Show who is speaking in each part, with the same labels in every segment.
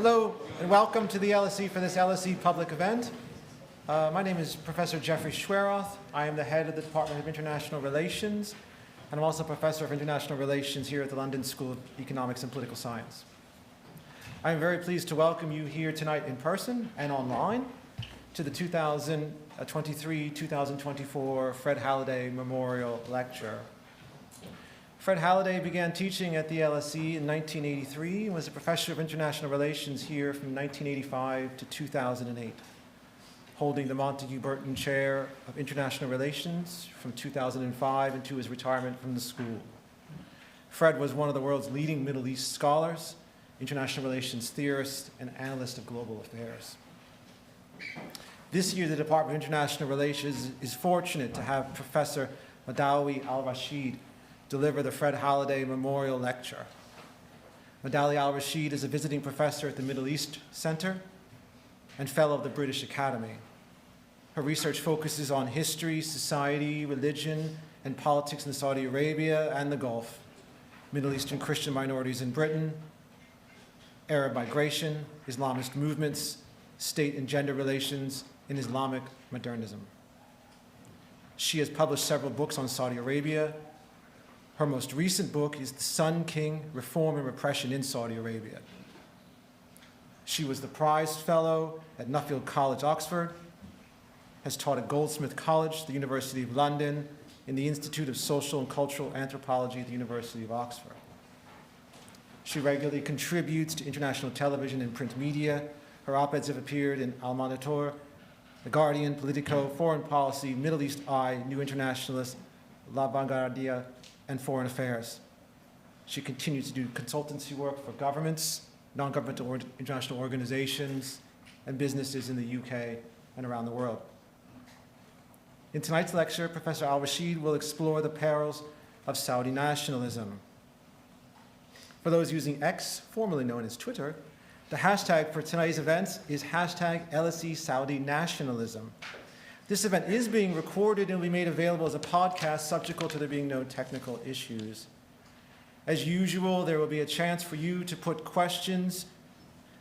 Speaker 1: Hello and welcome to the LSE for this LSE public event. My name is Professor Jeffrey Chwieroth. I am the head of the Department of International Relations, and I'm also Professor of International Relations here at the London School of Economics and Political Science. I am very pleased to welcome you here tonight in person and online to the 2023-2024 Fred Halliday Memorial Lecture. Fred Halliday began teaching at the LSE in 1983 and was a professor of international relations here from 1985 to 2008, holding the Montague Burton Chair of International Relations from 2005 until his retirement from the school. Fred was one of the world's leading Middle East scholars, international relations theorist, and analyst of global affairs. This year, the Department of International Relations is fortunate to have Professor Madawi Al-Rasheed deliver the Fred Halliday Memorial Lecture. Madawi Al-Rasheed is a visiting professor at the Middle East Center and fellow of the British Academy. Her research focuses on history, society, religion, and politics in Saudi Arabia and the Gulf, Middle Eastern Christian minorities in Britain, Arab migration, Islamist movements, state and gender relations in Islamic modernism. She has published several books on Saudi Arabia. Her most recent book is The Sun King, Reform and Repression in Saudi Arabia. She was the prized fellow at Nuffield College, Oxford, has taught at Goldsmith College, the University of London, in the Institute of Social and Cultural Anthropology at the University of Oxford. She regularly contributes to international television and print media. Her op-eds have appeared in Al Monitor, The Guardian, Politico, Foreign Policy, Middle East Eye, New Internationalist, La Vanguardia, and Foreign Affairs. She continues to do consultancy work for governments, non-governmental international organizations, and businesses in the UK and around the world. In tonight's lecture, Professor Al-Rasheed will explore the perils of Saudi nationalism. For those using X, formerly known as Twitter, the hashtag for tonight's events is hashtag LSE Saudi Nationalism. This event is being recorded and will be made available as a podcast, subject to there being no technical issues. As usual, there will be a chance for you to put questions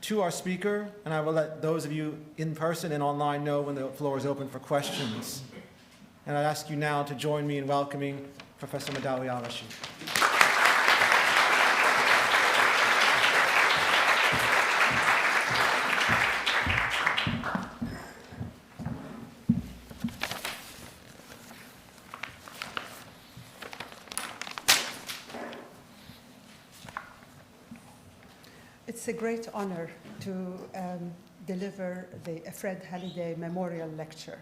Speaker 1: to our speaker, and I will let those of you in person and online know when the floor is open for questions. And I ask you now to join me in welcoming Professor Madawi Al-Rasheed.
Speaker 2: It's a great honor to deliver the Fred Halliday Memorial Lecture.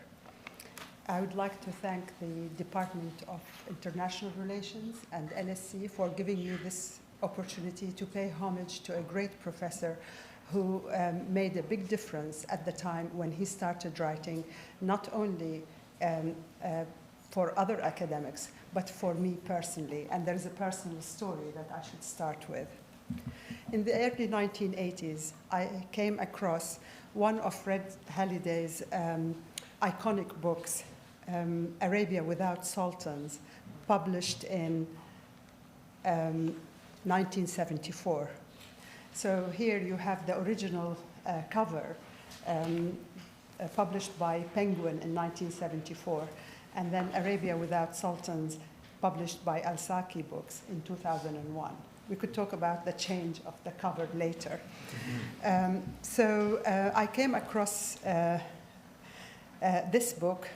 Speaker 2: I would like to thank the Department of International Relations and LSE for giving me this opportunity to pay homage to a great professor who made a big difference at the time when he started writing, not only for other academics, but for me personally. And there's a personal story that I should start with. In the early 1980s, I came across one of Fred Halliday's iconic books, Arabia Without Sultans, published in 1974. So here you have the original cover, published by Penguin in 1974, and then Arabia Without Sultans, published by Al-Saud Books in 2001. We could talk about the change of the cover later. I came across this book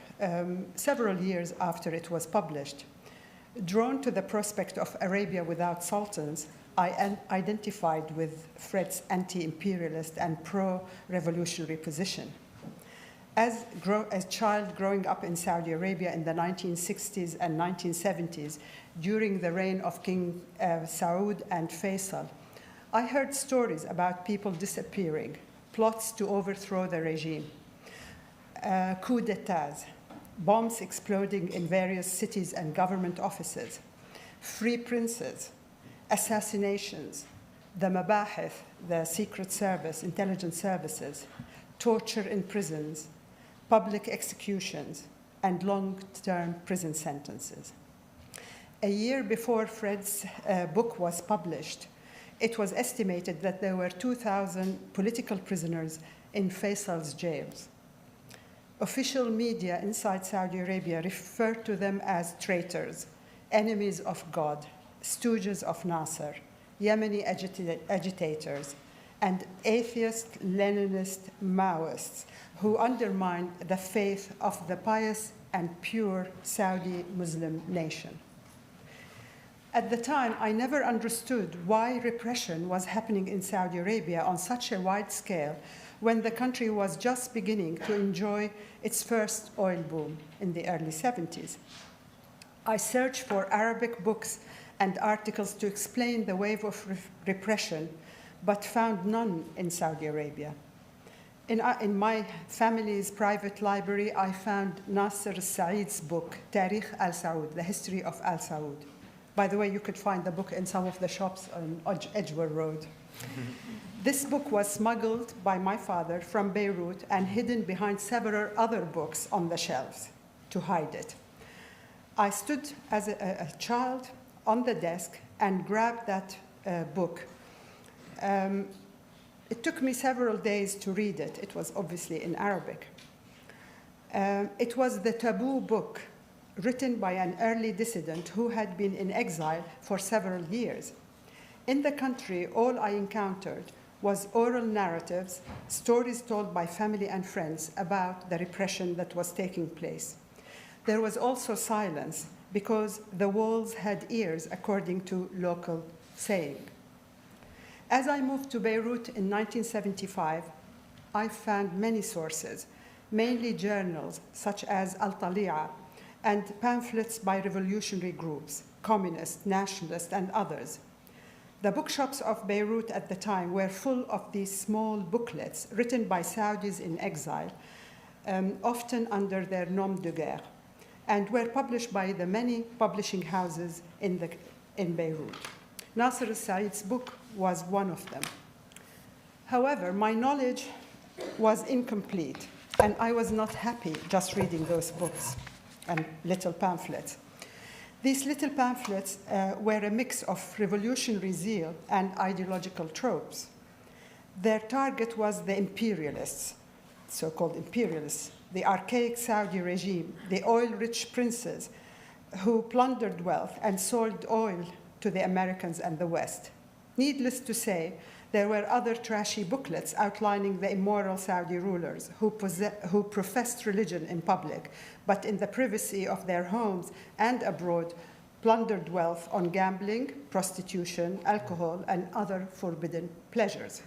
Speaker 2: several years after it was published. Drawn to the prospect of Arabia Without Sultans, I identified with Fred's anti-imperialist and pro-revolutionary position. As a child growing up in Saudi Arabia in the 1960s and 1970s, during the reign of King Al-Saud and Faisal, I heard stories about people disappearing, plots to overthrow the regime, coups d'etats, bombs exploding in various cities and government offices, free princes, assassinations, the mabahith, the secret service, intelligence services, torture in prisons, public executions, and long-term prison sentences. A year before Fred's book was published, it was estimated that there were 2,000 political prisoners in Faisal's jails. Official media inside Saudi Arabia referred to them as traitors, enemies of God, stooges of Nasser, Yemeni agitators, and atheist Leninist Maoists who undermined the faith of the pious and pure Saudi Muslim nation. At the time, I never understood why repression was happening in Saudi Arabia on such a wide scale when the country was just beginning to enjoy its first oil boom in the early 70s. I searched for Arabic books and articles to explain the wave of repression, but found none in Saudi Arabia. In my family's private library, I found Nasser Said's book, Tarikh Al-Saud, The History of Al-Saud. By the way, you could find the book in some of the shops on Edgware Road. This book was smuggled by my father from Beirut and hidden behind several other books on the shelves to hide it. I stood as a child on the desk and grabbed that book. It took me several days to read it. It was obviously in Arabic. It was the taboo book written by an early dissident who had been in exile for several years. In the country, all I encountered was oral narratives, stories told by family and friends about the repression that was taking place. There was also silence because the walls had ears, according to local saying. As I moved to Beirut in 1975, I found many sources, mainly journals such as Al-Tali'a and pamphlets by revolutionary groups, communist, nationalist, and others. The bookshops of Beirut at the time were full of these small booklets written by Saudis in exile, often under their nom de guerre, and were published by the many publishing houses in Beirut. Nasser Said's book was one of them. However, my knowledge was incomplete, and I was not happy just reading those books and little pamphlets. These little pamphlets were a mix of revolutionary zeal and ideological tropes. Their target was the imperialists, so-called imperialists, the archaic Saudi regime, the oil-rich princes who plundered wealth and sold oil to the Americans and the West. Needless to say, there were other trashy booklets outlining the immoral Saudi rulers who professed religion in public, but in the privacy of their homes and abroad, plundered wealth on gambling, prostitution, alcohol, and other forbidden pleasures.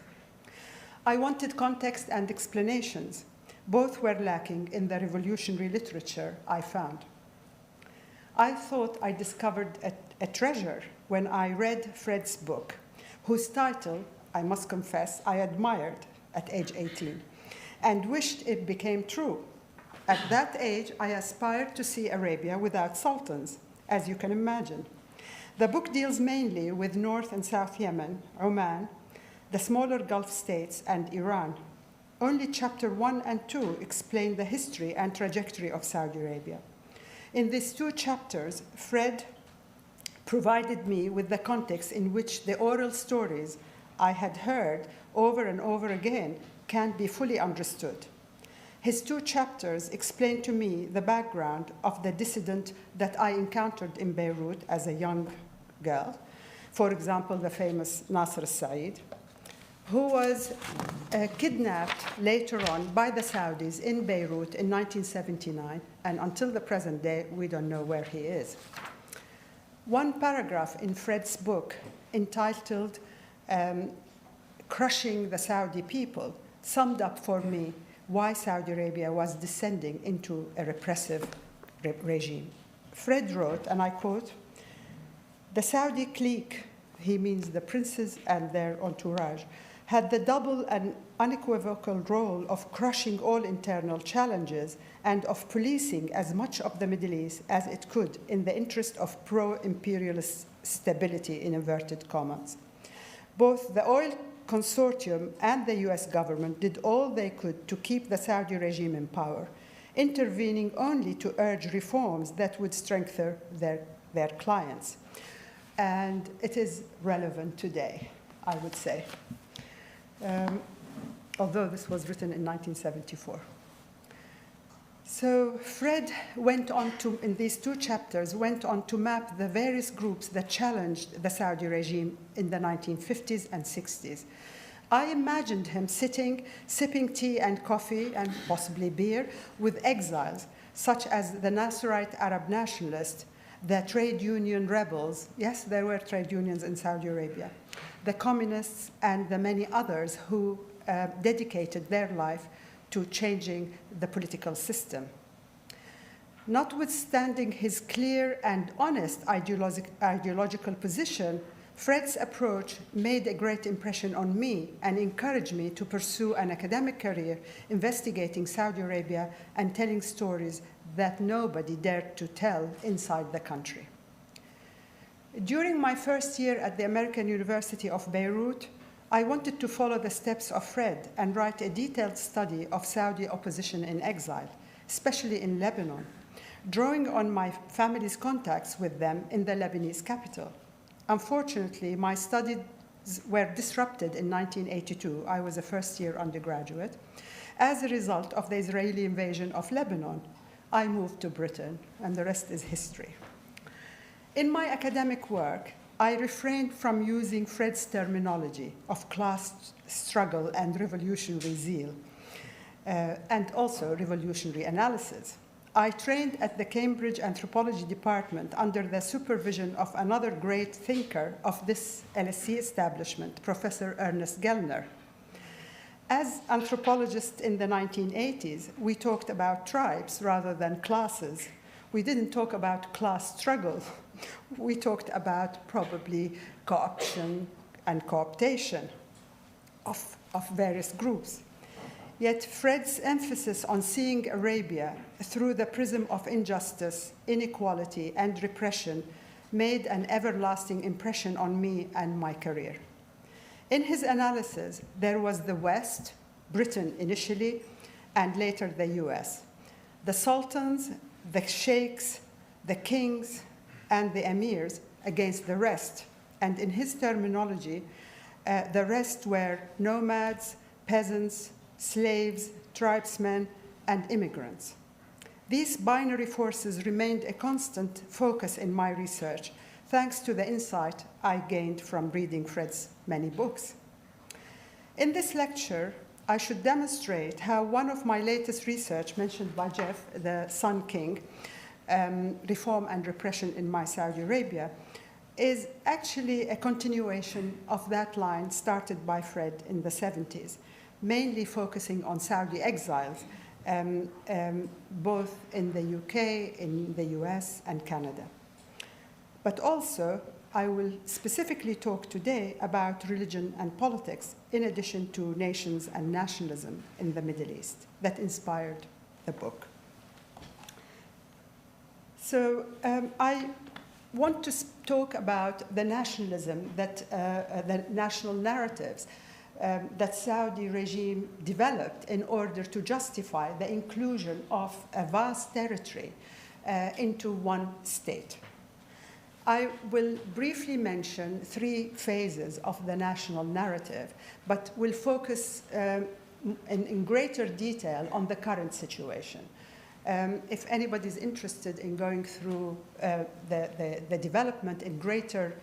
Speaker 2: I wanted context and explanations. Both were lacking in the revolutionary literature I found. I thought I discovered a treasure when I read Fred's book, whose title, I must confess, I admired at age 18 and wished it became true. At that age, I aspired to see Arabia without sultans, as you can imagine. The book deals mainly with North and South Yemen, Oman, the smaller Gulf states, and Iran. Only chapter 1 and 2 explain the history and trajectory of Saudi Arabia. In these two chapters, Fred provided me with the context in which the oral stories I had heard over and over again can be fully understood. His two chapters explain to me the background of the dissident that I encountered in Beirut as a young girl. For example, the famous Nasser Said, who was kidnapped later on by the Saudis in Beirut in 1979, and until the present day, we don't know where he is. One paragraph in Fred's book, entitled Crushing the Saudi People, summed up for me why Saudi Arabia was descending into a repressive regime. Fred wrote, and I quote, "The Saudi clique," he means the princes and their entourage, "had the double and unequivocal role of crushing all internal challenges and of policing as much of the Middle East as it could in the interest of pro-imperialist stability, in inverted commas. Both the oil consortium and the US government did all they could to keep the Saudi regime in power, intervening only to urge reforms that would strengthen their clients." And it is relevant today. I would say, although this was written in 1974. So Fred went on to, in these two chapters, went on to map the various groups that challenged the Saudi regime in the 1950s and 60s. I imagined him sitting, sipping tea and coffee and possibly beer with exiles, such as the Nasserite Arab nationalists, the trade union rebels, yes, there were trade unions in Saudi Arabia, the communists, and the many others who dedicated their life to changing the political system. Notwithstanding his clear and honest ideological position, Fred's approach made a great impression on me and encouraged me to pursue an academic career investigating Saudi Arabia and telling stories that nobody dared to tell inside the country. During my first year at the American University of Beirut, I wanted to follow the steps of Fred and write a detailed study of Saudi opposition in exile, especially in Lebanon, drawing on my family's contacts with them in the Lebanese capital. Unfortunately, my studies were disrupted in 1982. I was a first-year undergraduate. As a result of the Israeli invasion of Lebanon, I moved to Britain, and the rest is history. In my academic work, I refrained from using Fred's terminology of class struggle and revolutionary zeal, and also revolutionary analysis. I trained at the Cambridge Anthropology Department under the supervision of another great thinker of this LSE establishment, Professor Ernest Gellner. As anthropologists in the 1980s, we talked about tribes rather than classes. We didn't talk about class struggle. We talked about probably co-option and cooptation of various groups. Yet Fred's emphasis on seeing Arabia through the prism of injustice, inequality, and repression made an everlasting impression on me and my career. In his analysis, there was the West, Britain initially, and later the US, the sultans, the sheikhs, the kings, and the emirs against the rest. And in his terminology, the rest were nomads, peasants, slaves, tribesmen, and immigrants. These binary forces remained a constant focus in my research, thanks to the insight I gained from reading Fred's many books. In this lecture, I should demonstrate how one of my latest research, mentioned by Jeff, the Sun King, reform and repression in my Saudi Arabia, is actually a continuation of that line started by Fred in the 70s, mainly focusing on Saudi exiles, both in the UK, in the US, and Canada. But also, I will specifically talk today about religion and politics, in addition to nations and nationalism in the Middle East that inspired the book. So I want to talk about the nationalism, the national narratives that Saudi regime developed in order to justify the inclusion of a vast territory into one state. I will briefly mention three phases of the national narrative, but will focus in greater detail on the current situation. If anybody is interested in going through the development in greater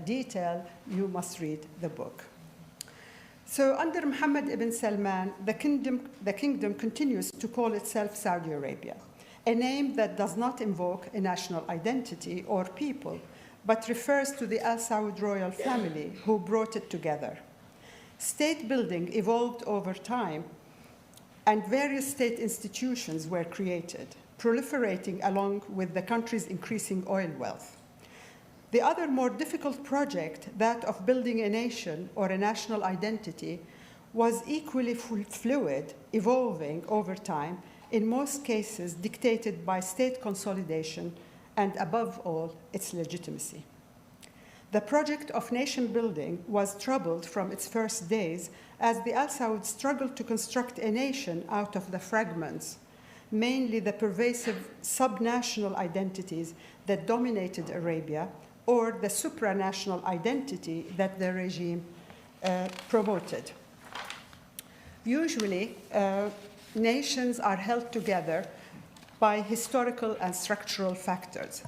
Speaker 2: detail, you must read the book. So under Mohammed ibn Salman, the kingdom continues to call itself Saudi Arabia, a name that does not invoke a national identity or people, but refers to the Al-Saud royal family who brought it together. State building evolved over time, and various state institutions were created, proliferating along with the country's increasing oil wealth. The other more difficult project, that of building a nation or a national identity, was equally fluid, evolving over time, in most cases dictated by state consolidation and, above all, its legitimacy. The project of nation building was troubled from its first days as the Al-Saud struggled to construct a nation out of the fragments, mainly the pervasive subnational identities that dominated Arabia, or the supra-national identity that the regime promoted. Usually, nations are held together by historical and structural factors.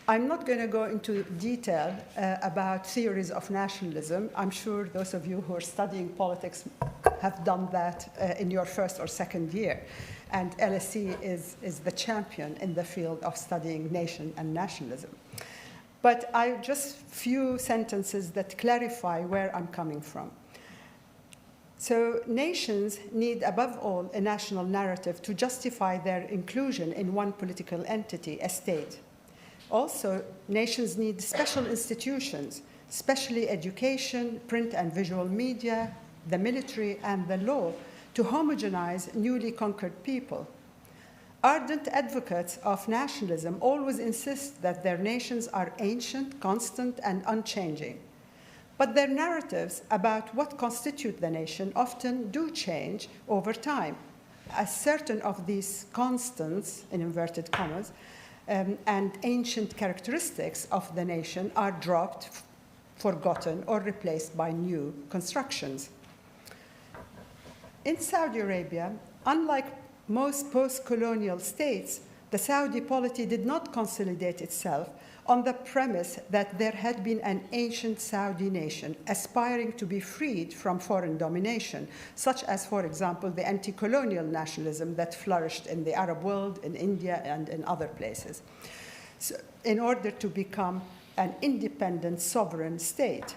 Speaker 2: I'm not going to go into detail about theories of nationalism. I'm sure those of you who are studying politics have done that in your first or second year. And LSE is the champion in the field of studying nation and nationalism. But just few sentences that clarify where I'm coming from. So nations need, above all, a national narrative to justify their inclusion in one political entity, a state. Also, nations need special institutions, especially education, print and visual media, the military, and the law, to homogenize newly conquered people. Ardent advocates of nationalism always insist that their nations are ancient, constant, and unchanging. But their narratives about what constitutes the nation often do change over time, as certain of these constants, in inverted commas, and ancient characteristics of the nation are dropped, forgotten, or replaced by new constructions. In Saudi Arabia, unlike most post-colonial states, the Saudi polity did not consolidate itself on the premise that there had been an ancient Saudi nation aspiring to be freed from foreign domination, such as, for example, the anti-colonial nationalism that flourished in the Arab world, in India, and in other places, so, in order to become an independent sovereign state.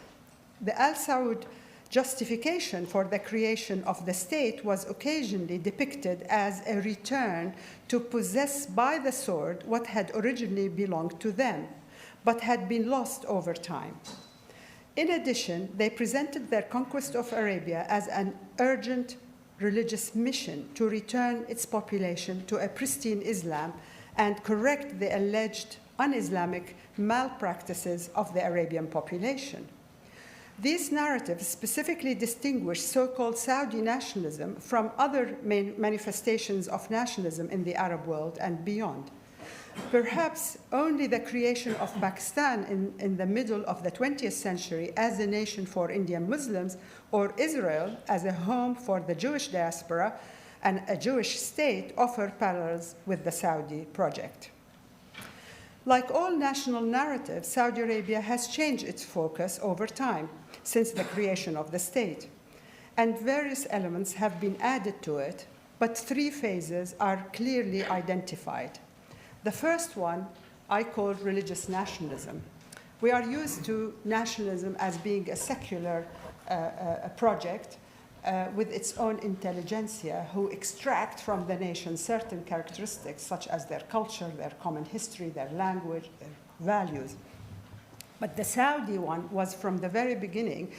Speaker 2: The Al-Saud justification for the creation of the state was occasionally depicted as a return to possess by the sword what had originally belonged to them, but had been lost over time. In addition, they presented their conquest of Arabia as an urgent religious mission to return its population to a pristine Islam and correct the alleged un-Islamic malpractices of the Arabian population. These narratives specifically distinguish so-called Saudi nationalism from other manifestations of nationalism in the Arab world and beyond. Perhaps only the creation of Pakistan in the middle of the 20th century as a nation for Indian Muslims, or Israel as a home for the Jewish diaspora and a Jewish state, offer parallels with the Saudi project. Like all national narratives, Saudi Arabia has changed its focus over time since the creation of the state, and various elements have been added to it, but three phases are clearly identified. The first one I call religious nationalism. We are used to nationalism as being a secular project with its own intelligentsia who extract from the nation certain characteristics such as their culture, their common history, their language, their values. But the Saudi one was from the very beginning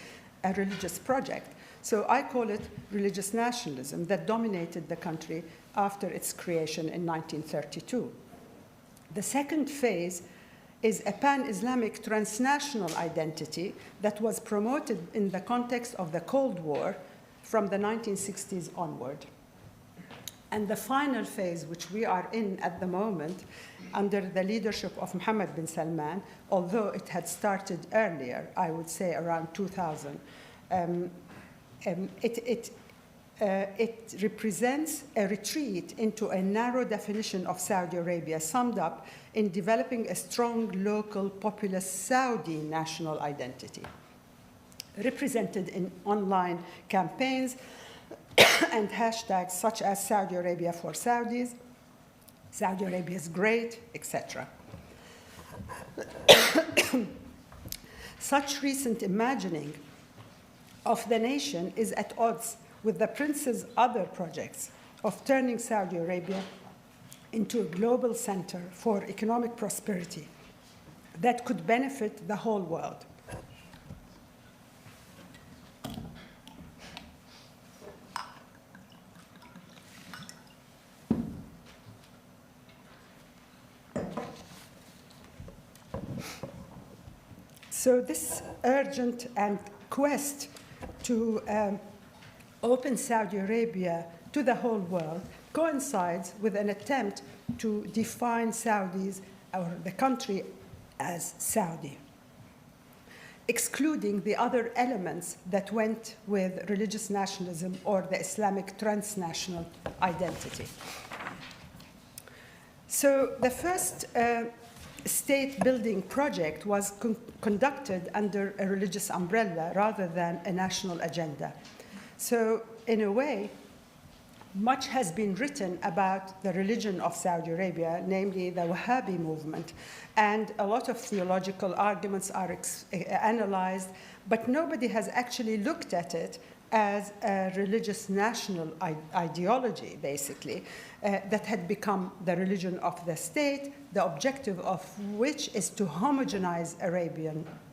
Speaker 2: a religious project. So I call it religious nationalism that dominated the country after its creation in 1932. The second phase is a pan-Islamic transnational identity that was promoted in the context of the Cold War from the 1960s onward. And the final phase, which we are in at the moment, under the leadership of Mohammed bin Salman, although it had started earlier, I would say around 2000, it represents a retreat into a narrow definition of Saudi Arabia, summed up in developing a strong local populist Saudi national identity, represented in online campaigns and hashtags such as Saudi Arabia for Saudis, Saudi Arabia is great, etc. Such recent imagining of the nation is at odds with the prince's other projects of turning Saudi Arabia into a global center for economic prosperity that could benefit the whole world. So this urgent and quest to open Saudi Arabia to the whole world coincides with an attempt to define Saudis or the country as Saudi. excluding the other elements that went with religious nationalism or the Islamic transnational identity. So the first state-building project was conducted under a religious umbrella rather than a national agenda. So in a way, much has been written about the religion of Saudi Arabia, namely the Wahhabi movement, and a lot of theological arguments are analyzed, but nobody has actually looked at it as a religious national ideology, basically, that had become the religion of the state, the objective of which is to homogenize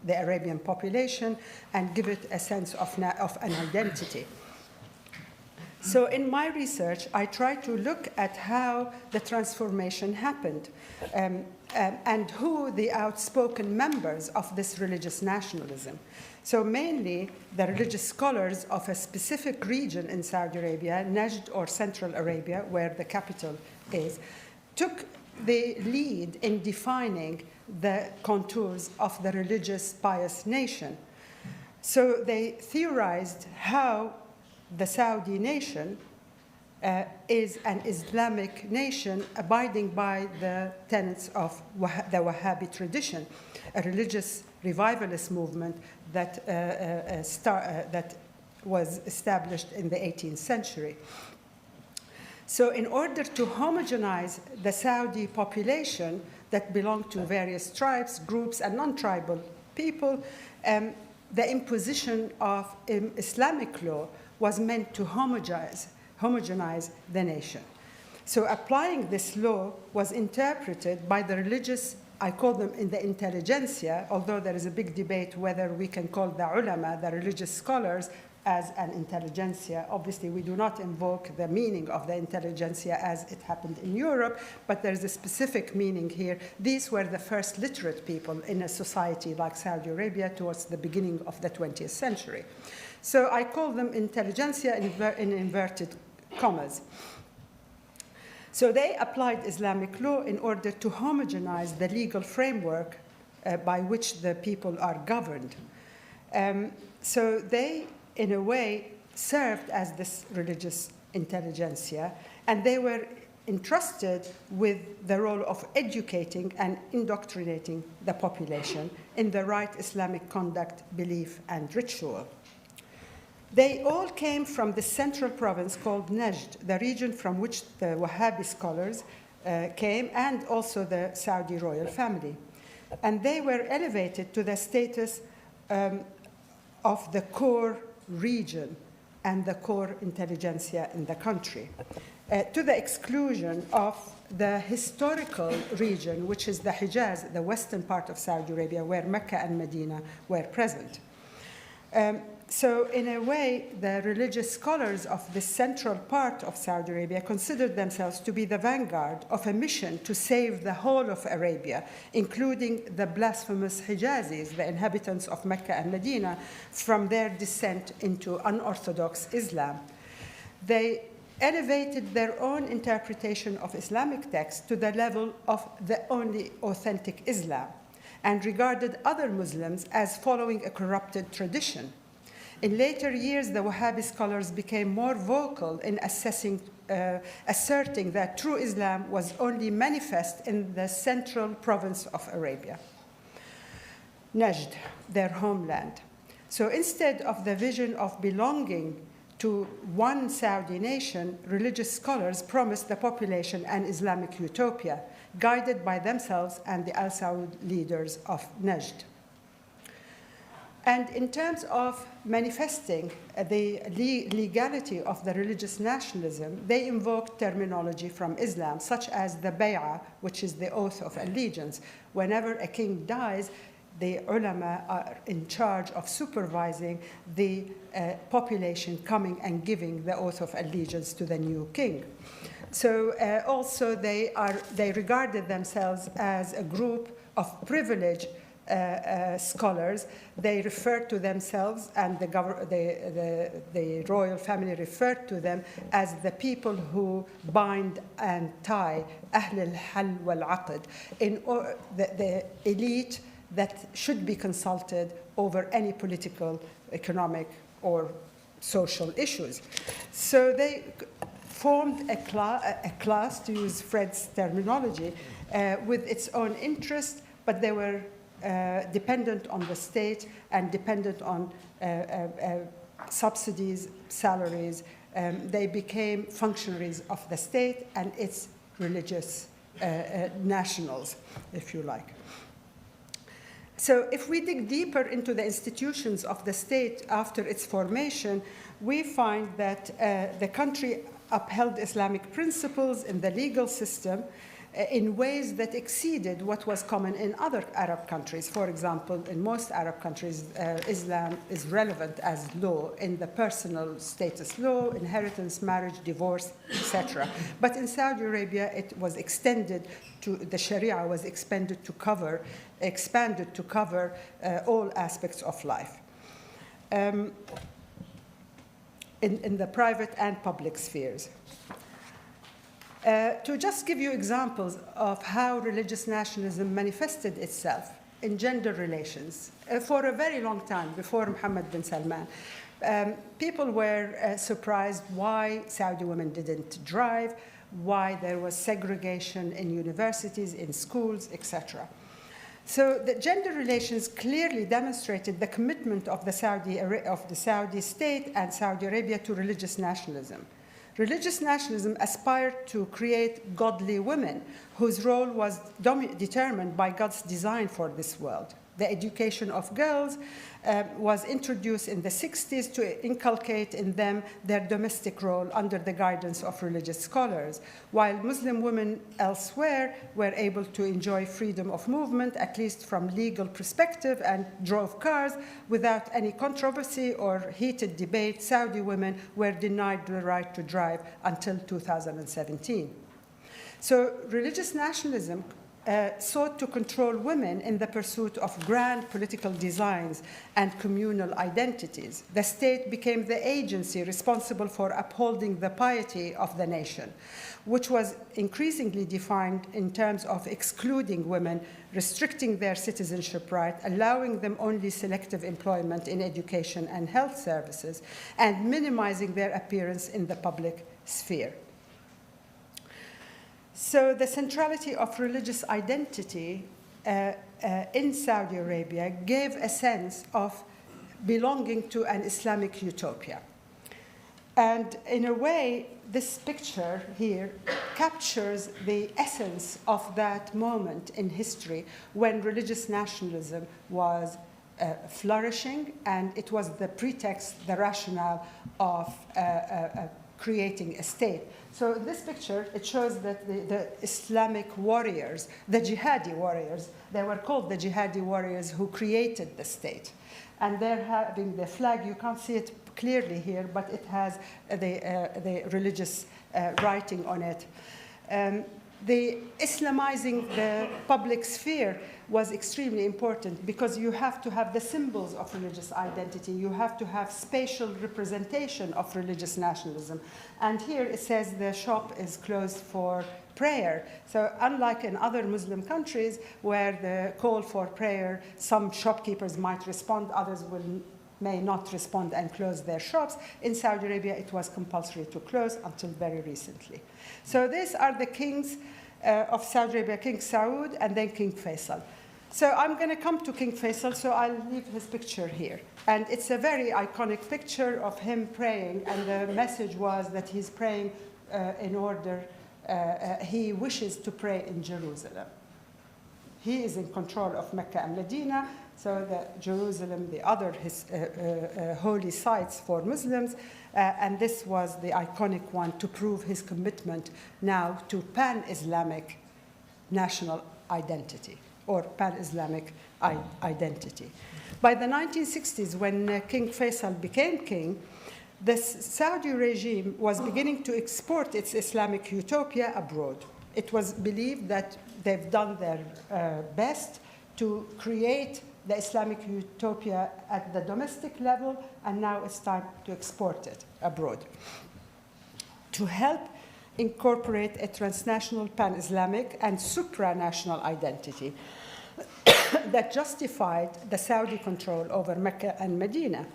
Speaker 2: the Arabian population and give it a sense of an identity. So in my research, I try to look at how the transformation happened and who the outspoken members of this religious nationalism. So mainly the religious scholars of a specific region in Saudi Arabia, Najd or Central Arabia, where the capital is, took the lead in defining the contours of the religious pious nation. So they theorized how the Saudi nation is an Islamic nation abiding by the tenets of the Wahhabi tradition, a religious revivalist movement that was established in the 18th century. So in order to homogenize the Saudi population that belonged to various tribes, groups, and non-tribal people, the imposition of Islamic law was meant to homogenize the nation. So applying this law was interpreted by the religious, I call them in the intelligentsia, although there is a big debate whether we can call the ulama, the religious scholars, as an intelligentsia. Obviously, we do not invoke the meaning of the intelligentsia as it happened in Europe, but there is a specific meaning here. These were the first literate people in a society like Saudi Arabia towards the beginning of the 20th century. So I call them intelligentsia in inverted commas. So they applied Islamic law in order to homogenize the legal framework by which the people are governed. So they, in a way, served as this religious intelligentsia, and they were entrusted with the role of educating and indoctrinating the population in the right Islamic conduct, belief, and ritual. They all came from the central province called Najd, the region from which the Wahhabi scholars came, and also the Saudi royal family. And they were elevated to the status of the core region and the core intelligentsia in the country, to the exclusion of the historical region, which is the Hijaz, the western part of Saudi Arabia, where Mecca and Medina were present. So in a way, the religious scholars of the central part of Saudi Arabia considered themselves to be the vanguard of a mission to save the whole of Arabia, including the blasphemous Hijazis, the inhabitants of Mecca and Medina, from their descent into unorthodox Islam. They elevated their own interpretation of Islamic texts to the level of the only authentic Islam, and regarded other Muslims as following a corrupted tradition. In later years, the Wahhabi scholars became more vocal in asserting that true Islam was only manifest in the central province of Arabia, Najd, their homeland. So instead of the vision of belonging to one Saudi nation, religious scholars promised the population an Islamic utopia, guided by themselves and the Al-Saud leaders of Najd. And in terms of manifesting the legality of the religious nationalism, they invoked terminology from Islam, such as the bay'ah, which is the oath of allegiance. Whenever a king dies, the ulama are in charge of supervising the population coming and giving the oath of allegiance to the new king. So also they regarded themselves as a group of privileged scholars. They referred to themselves, and the royal family referred to them as the people who bind and tie Ahl al-Hal wal-Aqd, the elite that should be consulted over any political, economic, or social issues. So they formed a class, to use Fred's terminology, with its own interest, but they were dependent on the state and dependent on subsidies, salaries. They became functionaries of the state and its religious nationals, if you like. So if we dig deeper into the institutions of the state after its formation, we find that the country upheld Islamic principles in the legal system in ways that exceeded what was common in other Arab countries. For example, in most Arab countries, Islam is relevant as law in the personal status law, inheritance, marriage, divorce, etc. But in Saudi Arabia, it was extended to, the Sharia was expanded to cover all aspects of life. In the private and public spheres. To just give you examples of how religious nationalism manifested itself in gender relations. For a very long time, before Mohammed bin Salman, people were surprised why Saudi women didn't drive, why there was segregation in universities, in schools, etc. So the gender relations clearly demonstrated the commitment of the Saudi state and Saudi Arabia to religious nationalism. Religious nationalism aspired to create godly women whose role was determined by God's design for this world. The education of girls was introduced in the 60s to inculcate in them their domestic role under the guidance of religious scholars, while Muslim women elsewhere were able to enjoy freedom of movement, at least from legal perspective, and drove cars without any controversy or heated debate. Saudi women were denied the right to drive until 2017. So religious nationalism sought to control women in the pursuit of grand political designs and communal identities. The state became the agency responsible for upholding the piety of the nation, which was increasingly defined in terms of excluding women, restricting their citizenship rights, allowing them only selective employment in education and health services, and minimizing their appearance in the public sphere. So the centrality of religious identity in Saudi Arabia gave a sense of belonging to an Islamic utopia. And in a way, this picture here captures the essence of that moment in history when religious nationalism was flourishing, and it was the pretext, the rationale of creating a state. So in this picture, it shows that the Islamic warriors, the jihadi warriors, they were called the jihadi warriors who created the state. And they're having the flag. You can't see it clearly here, but it has the religious writing on it. The Islamizing the public sphere was extremely important because you have to have the symbols of religious identity. You have to have spatial representation of religious nationalism. And here it says the shop is closed for prayer. So unlike in other Muslim countries where the call for prayer, some shopkeepers might respond, others may not respond and close their shops. In Saudi Arabia, it was compulsory to close until very recently. So these are the kings of Saudi Arabia, King Saud and then King Faisal. So I'm going to come to King Faisal, so I'll leave his picture here. And it's a very iconic picture of him praying, and the message was that he's praying in order, he wishes to pray in Jerusalem. He is in control of Mecca and Medina, so the Jerusalem, the other holy sites for Muslims, and this was the iconic one to prove his commitment now to pan-Islamic national identity, or pan-Islamic identity. By the 1960s, when King Faisal became king, the Saudi regime was beginning to export its Islamic utopia abroad. It was believed that they've done their best to create the Islamic utopia at the domestic level, and now it's time to export it abroad. To help incorporate a transnational pan-Islamic and supra-national identity. that justified the Saudi control over Mecca and Medina.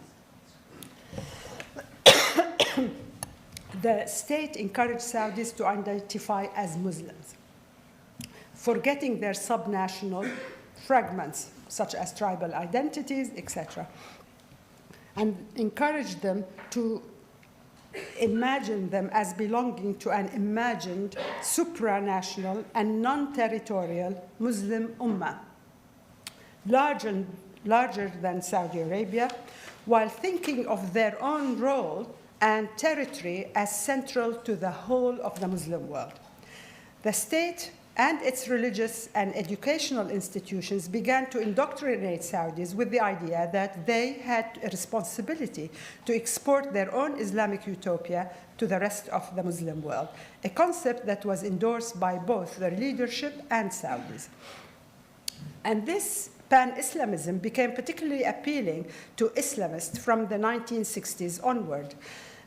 Speaker 2: The state encouraged Saudis to identify as Muslims, forgetting their subnational fragments, such as tribal identities, etc., and encouraged them to imagine them as belonging to an imagined supra-national and non-territorial Muslim ummah, larger than Saudi Arabia, while thinking of their own role and territory as central to the whole of the Muslim world. The state and its religious and educational institutions began to indoctrinate Saudis with the idea that they had a responsibility to export their own Islamic utopia to the rest of the Muslim world, a concept that was endorsed by both their leadership and Saudis. And this pan-Islamism became particularly appealing to Islamists from the 1960s onward.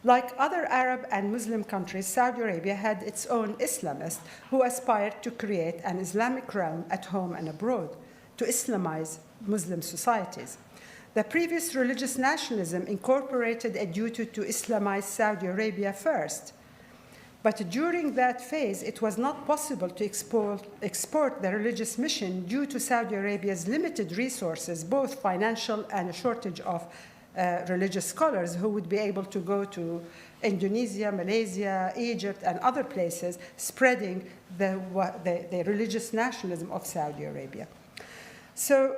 Speaker 2: Like other Arab and Muslim countries, Saudi Arabia had its own Islamists who aspired to create an Islamic realm at home and abroad, to Islamize Muslim societies. The previous religious nationalism incorporated a duty to Islamize Saudi Arabia first. But during that phase, it was not possible to export the religious mission due to Saudi Arabia's limited resources, both financial and a shortage of religious scholars who would be able to go to Indonesia, Malaysia, Egypt, and other places, spreading the religious nationalism of Saudi Arabia. So,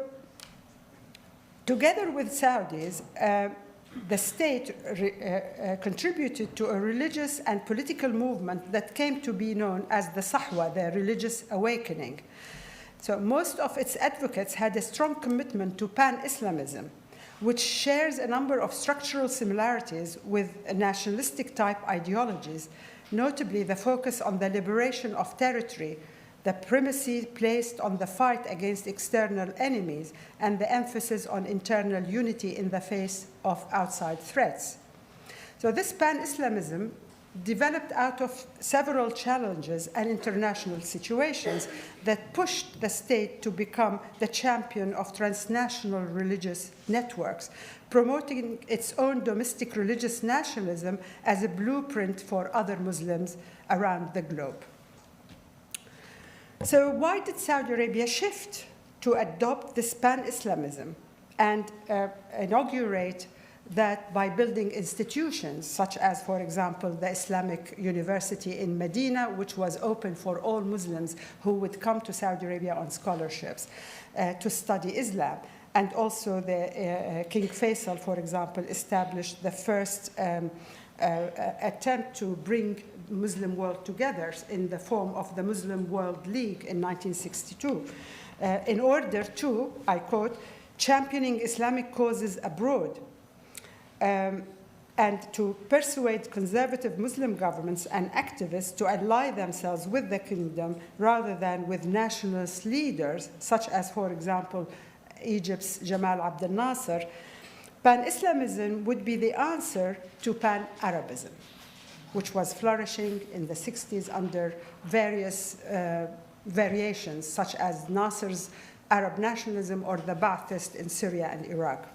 Speaker 2: together with Saudis, the state contributed to a religious and political movement that came to be known as the Sahwa, the religious awakening. So most of its advocates had a strong commitment to pan-Islamism, which shares a number of structural similarities with nationalistic type ideologies, notably the focus on the liberation of territory, the primacy placed on the fight against external enemies, and the emphasis on internal unity in the face of outside threats. So this pan-Islamism developed out of several challenges and international situations that pushed the state to become the champion of transnational religious networks, promoting its own domestic religious nationalism as a blueprint for other Muslims around the globe. So why did Saudi Arabia shift to adopt this pan-Islamism and inaugurate that by building institutions such as, for example, the Islamic University in Medina, which was open for all Muslims who would come to Saudi Arabia on scholarships to study Islam. And also the King Faisal, for example, established the first attempt to bring Muslim world together in the form of the Muslim World League in 1962, in order to, I quote, championing Islamic causes abroad, and to persuade conservative Muslim governments and activists to ally themselves with the kingdom rather than with nationalist leaders, such as, for example, Egypt's Jamal Abdel Nasser. Pan-Islamism would be the answer to pan-Arabism, which was flourishing in the 60s under various variations, such as Nasser's Arab nationalism or the Ba'athist in Syria and Iraq.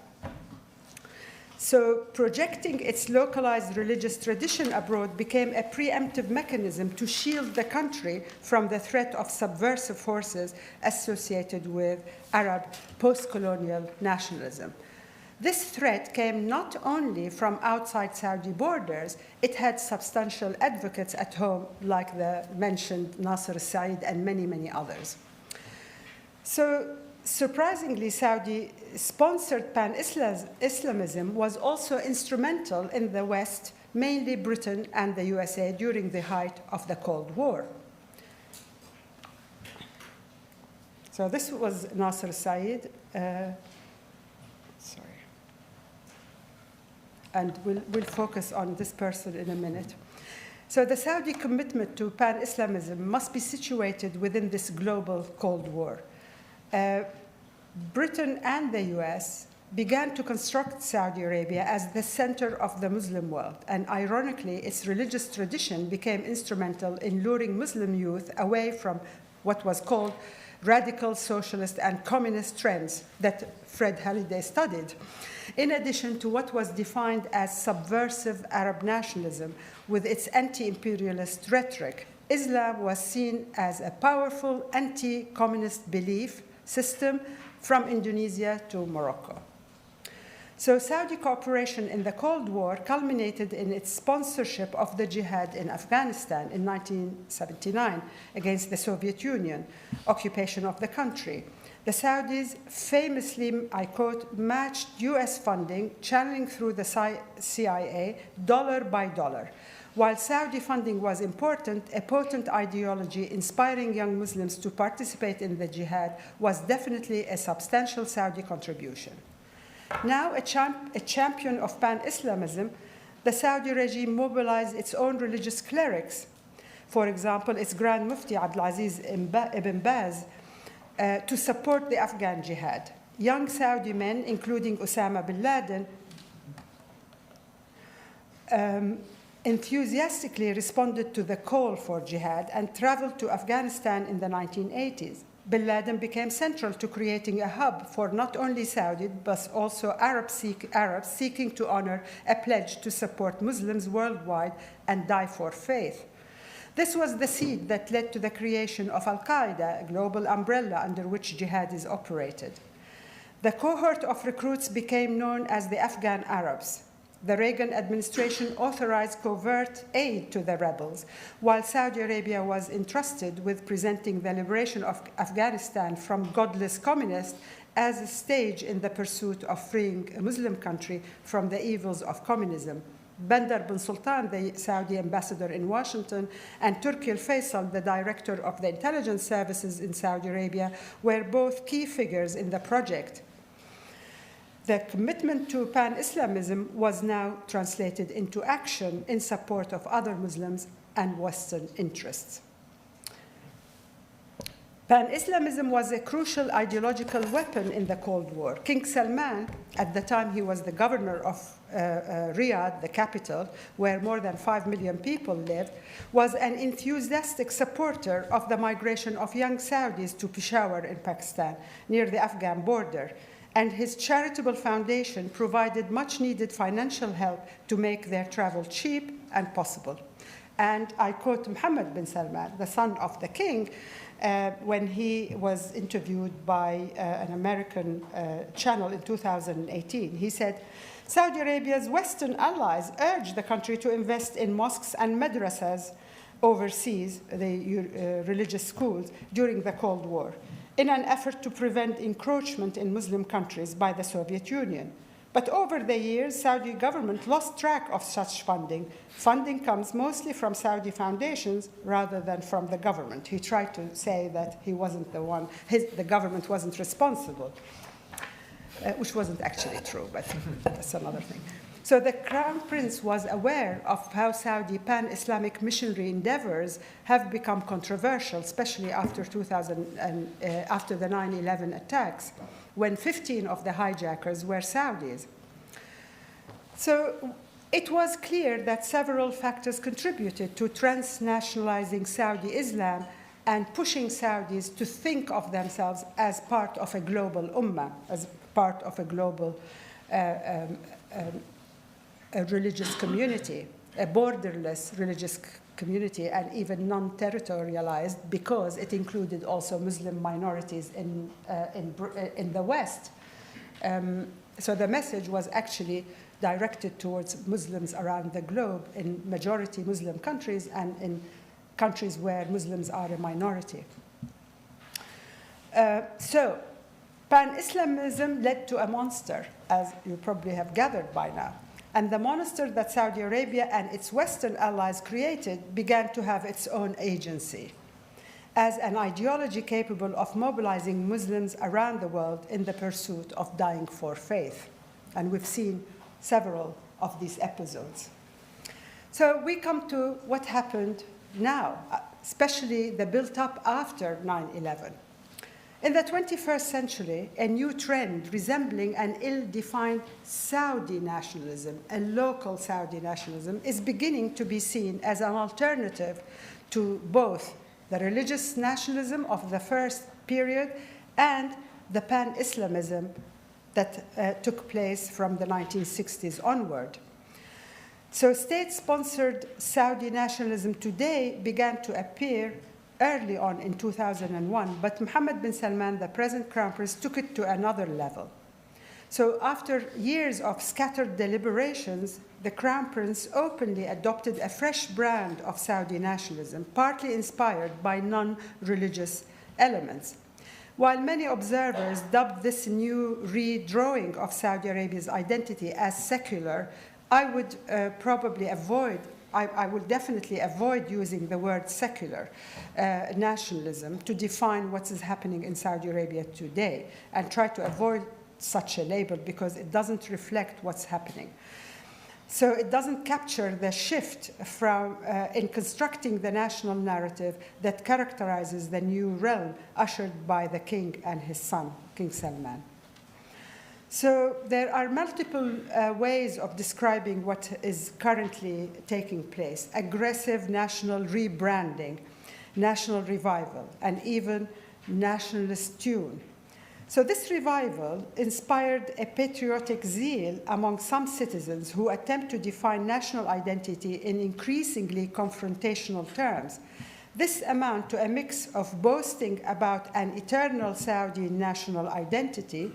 Speaker 2: So projecting its localized religious tradition abroad became a preemptive mechanism to shield the country from the threat of subversive forces associated with Arab post-colonial nationalism. This threat came not only from outside Saudi borders, it had substantial advocates at home, like the mentioned Nasser al-Said and many, many others. So, surprisingly, Saudi-sponsored pan-Islamism was also instrumental in the West, mainly Britain and the USA, during the height of the Cold War. So this was Nasser al-Said. And we'll focus on this person in a minute. So the Saudi commitment to pan-Islamism must be situated within this global Cold War. Britain and the US began to construct Saudi Arabia as the center of the Muslim world, and ironically, its religious tradition became instrumental in luring Muslim youth away from what was called radical socialist and communist trends that Fred Halliday studied, in addition to what was defined as subversive Arab nationalism with its anti-imperialist rhetoric. Islam was seen as a powerful anti-communist belief system from Indonesia to Morocco. So Saudi cooperation in the Cold War culminated in its sponsorship of the jihad in Afghanistan in 1979 against the Soviet Union occupation of the country. The Saudis famously, I quote, matched US funding channeling through the CIA dollar by dollar. While Saudi funding was important, a potent ideology inspiring young Muslims to participate in the jihad was definitely a substantial Saudi contribution. Now a champion of pan-Islamism, the Saudi regime mobilized its own religious clerics. For example, its Grand Mufti Abdulaziz ibn Baz to support the Afghan jihad. Young Saudi men, including Osama bin Laden, enthusiastically responded to the call for jihad and traveled to Afghanistan in the 1980s. Bin Laden became central to creating a hub for not only Saudi, but also Arabs seeking to honor a pledge to support Muslims worldwide and die for faith. This was the seed that led to the creation of Al-Qaeda, a global umbrella under which jihad is operated. The cohort of recruits became known as the Afghan Arabs. The Reagan administration authorized covert aid to the rebels, while Saudi Arabia was entrusted with presenting the liberation of Afghanistan from godless communists as a stage in the pursuit of freeing a Muslim country from the evils of communism. Bandar bin Sultan, the Saudi ambassador in Washington, and Turki al-Faisal, the director of the intelligence services in Saudi Arabia, were both key figures in the project. The commitment to pan-Islamism was now translated into action in support of other Muslims and Western interests. Pan-Islamism was a crucial ideological weapon in the Cold War. King Salman, at the time he was the governor of Riyadh, the capital, where more than 5 million people lived, was an enthusiastic supporter of the migration of young Saudis to Peshawar in Pakistan, near the Afghan border. And his charitable foundation provided much-needed financial help to make their travel cheap and possible. And I quote Mohammed bin Salman, the son of the king, when he was interviewed by an American channel in 2018. He said, Saudi Arabia's Western allies urged the country to invest in mosques and madrasas overseas, the religious schools, during the Cold War, in an effort to prevent encroachment in Muslim countries by the Soviet Union. But over the years, Saudi government lost track of such funding. Funding comes mostly from Saudi foundations rather than from the government. He tried to say that he wasn't the one, the government wasn't responsible, which wasn't actually true, but that's another thing. So the Crown Prince was aware of how Saudi pan-Islamic missionary endeavors have become controversial, especially after after the 9/11 attacks, when 15 of the hijackers were Saudis. So it was clear that several factors contributed to transnationalizing Saudi Islam and pushing Saudis to think of themselves as part of a global ummah, as part of a global a religious community, a borderless religious community, and even non-territorialized because it included also Muslim minorities in the West. So the message was actually directed towards Muslims around the globe in majority Muslim countries and in countries where Muslims are a minority. So pan-Islamism led to a monster, as you probably have gathered by now. And the monster that Saudi Arabia and its Western allies created began to have its own agency as an ideology capable of mobilizing Muslims around the world in the pursuit of dying for faith. And we've seen several of these episodes. So we come to what happened now, especially the built-up after 9/11. In the 21st century, a new trend resembling an ill-defined Saudi nationalism, a local Saudi nationalism, is beginning to be seen as an alternative to both the religious nationalism of the first period, and the pan-Islamism that took place from the 1960s onward. So state-sponsored Saudi nationalism today began to appear early on in 2001, but Mohammed bin Salman, the present crown prince, took it to another level. So after years of scattered deliberations, the crown prince openly adopted a fresh brand of Saudi nationalism, partly inspired by non-religious elements. While many observers dubbed this new redrawing of Saudi Arabia's identity as secular, I would I will definitely avoid using the word secular nationalism to define what is happening in Saudi Arabia today, and try to avoid such a label because it doesn't reflect what's happening. So it doesn't capture the shift from in constructing the national narrative that characterizes the new realm ushered by the king and his son, King Salman. So there are multiple ways of describing what is currently taking place: aggressive national rebranding, national revival, and even nationalist tune. So this revival inspired a patriotic zeal among some citizens who attempt to define national identity in increasingly confrontational terms. This amounts to a mix of boasting about an eternal Saudi national identity,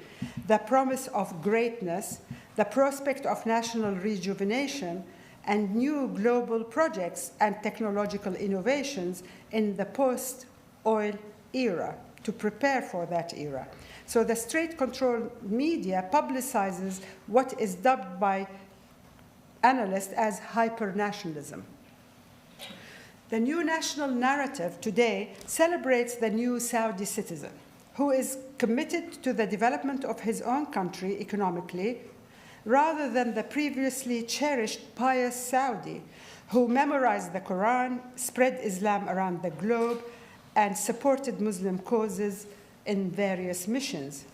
Speaker 2: the promise of greatness, the prospect of national rejuvenation, and new global projects and technological innovations in the post-oil era, to prepare for that era. So the state-controlled media publicizes what is dubbed by analysts as hyper-nationalism. The new national narrative today celebrates the new Saudi citizen who is committed to the development of his own country economically, rather than the previously cherished pious Saudi who memorized the Quran, spread Islam around the globe, and supported Muslim causes in various missions.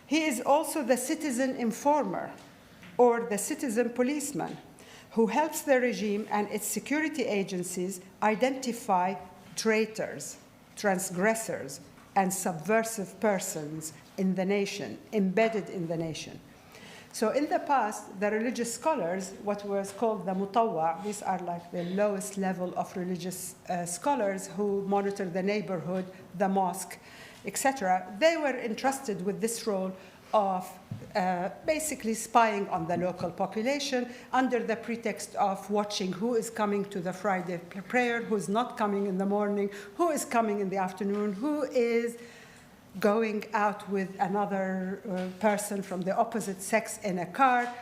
Speaker 2: He is also the citizen informer, or the citizen policeman, who helps the regime and its security agencies identify traitors, transgressors, and subversive persons in the nation, embedded in the nation. So in the past, the religious scholars, what was called the mutawwa, these are like the lowest level of religious scholars who monitor the neighborhood, the mosque, etc., they were entrusted with this role of basically spying on the local population under the pretext of watching who is coming to the Friday prayer, who is not coming in the morning, who is coming in the afternoon, who is going out with another person from the opposite sex in a car,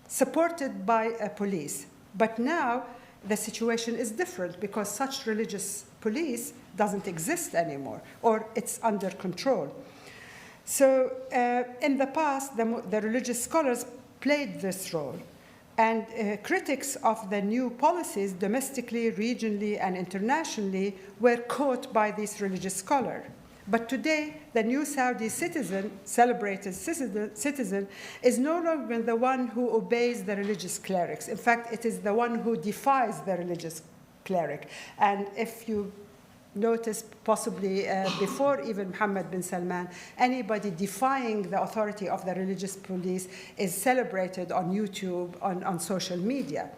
Speaker 2: supported by a police. But now the situation is different because such religious police doesn't exist anymore, or it's under control. So in the past, the religious scholars played this role, and critics of the new policies domestically, regionally, and internationally were caught by these religious scholars. But today, the new Saudi citizen, celebrated citizen, is no longer the one who obeys the religious clerics. In fact, it is the one who defies the religious cleric. And if you notice, possibly before even Mohammed bin Salman, anybody defying the authority of the religious police is celebrated on YouTube, on social media.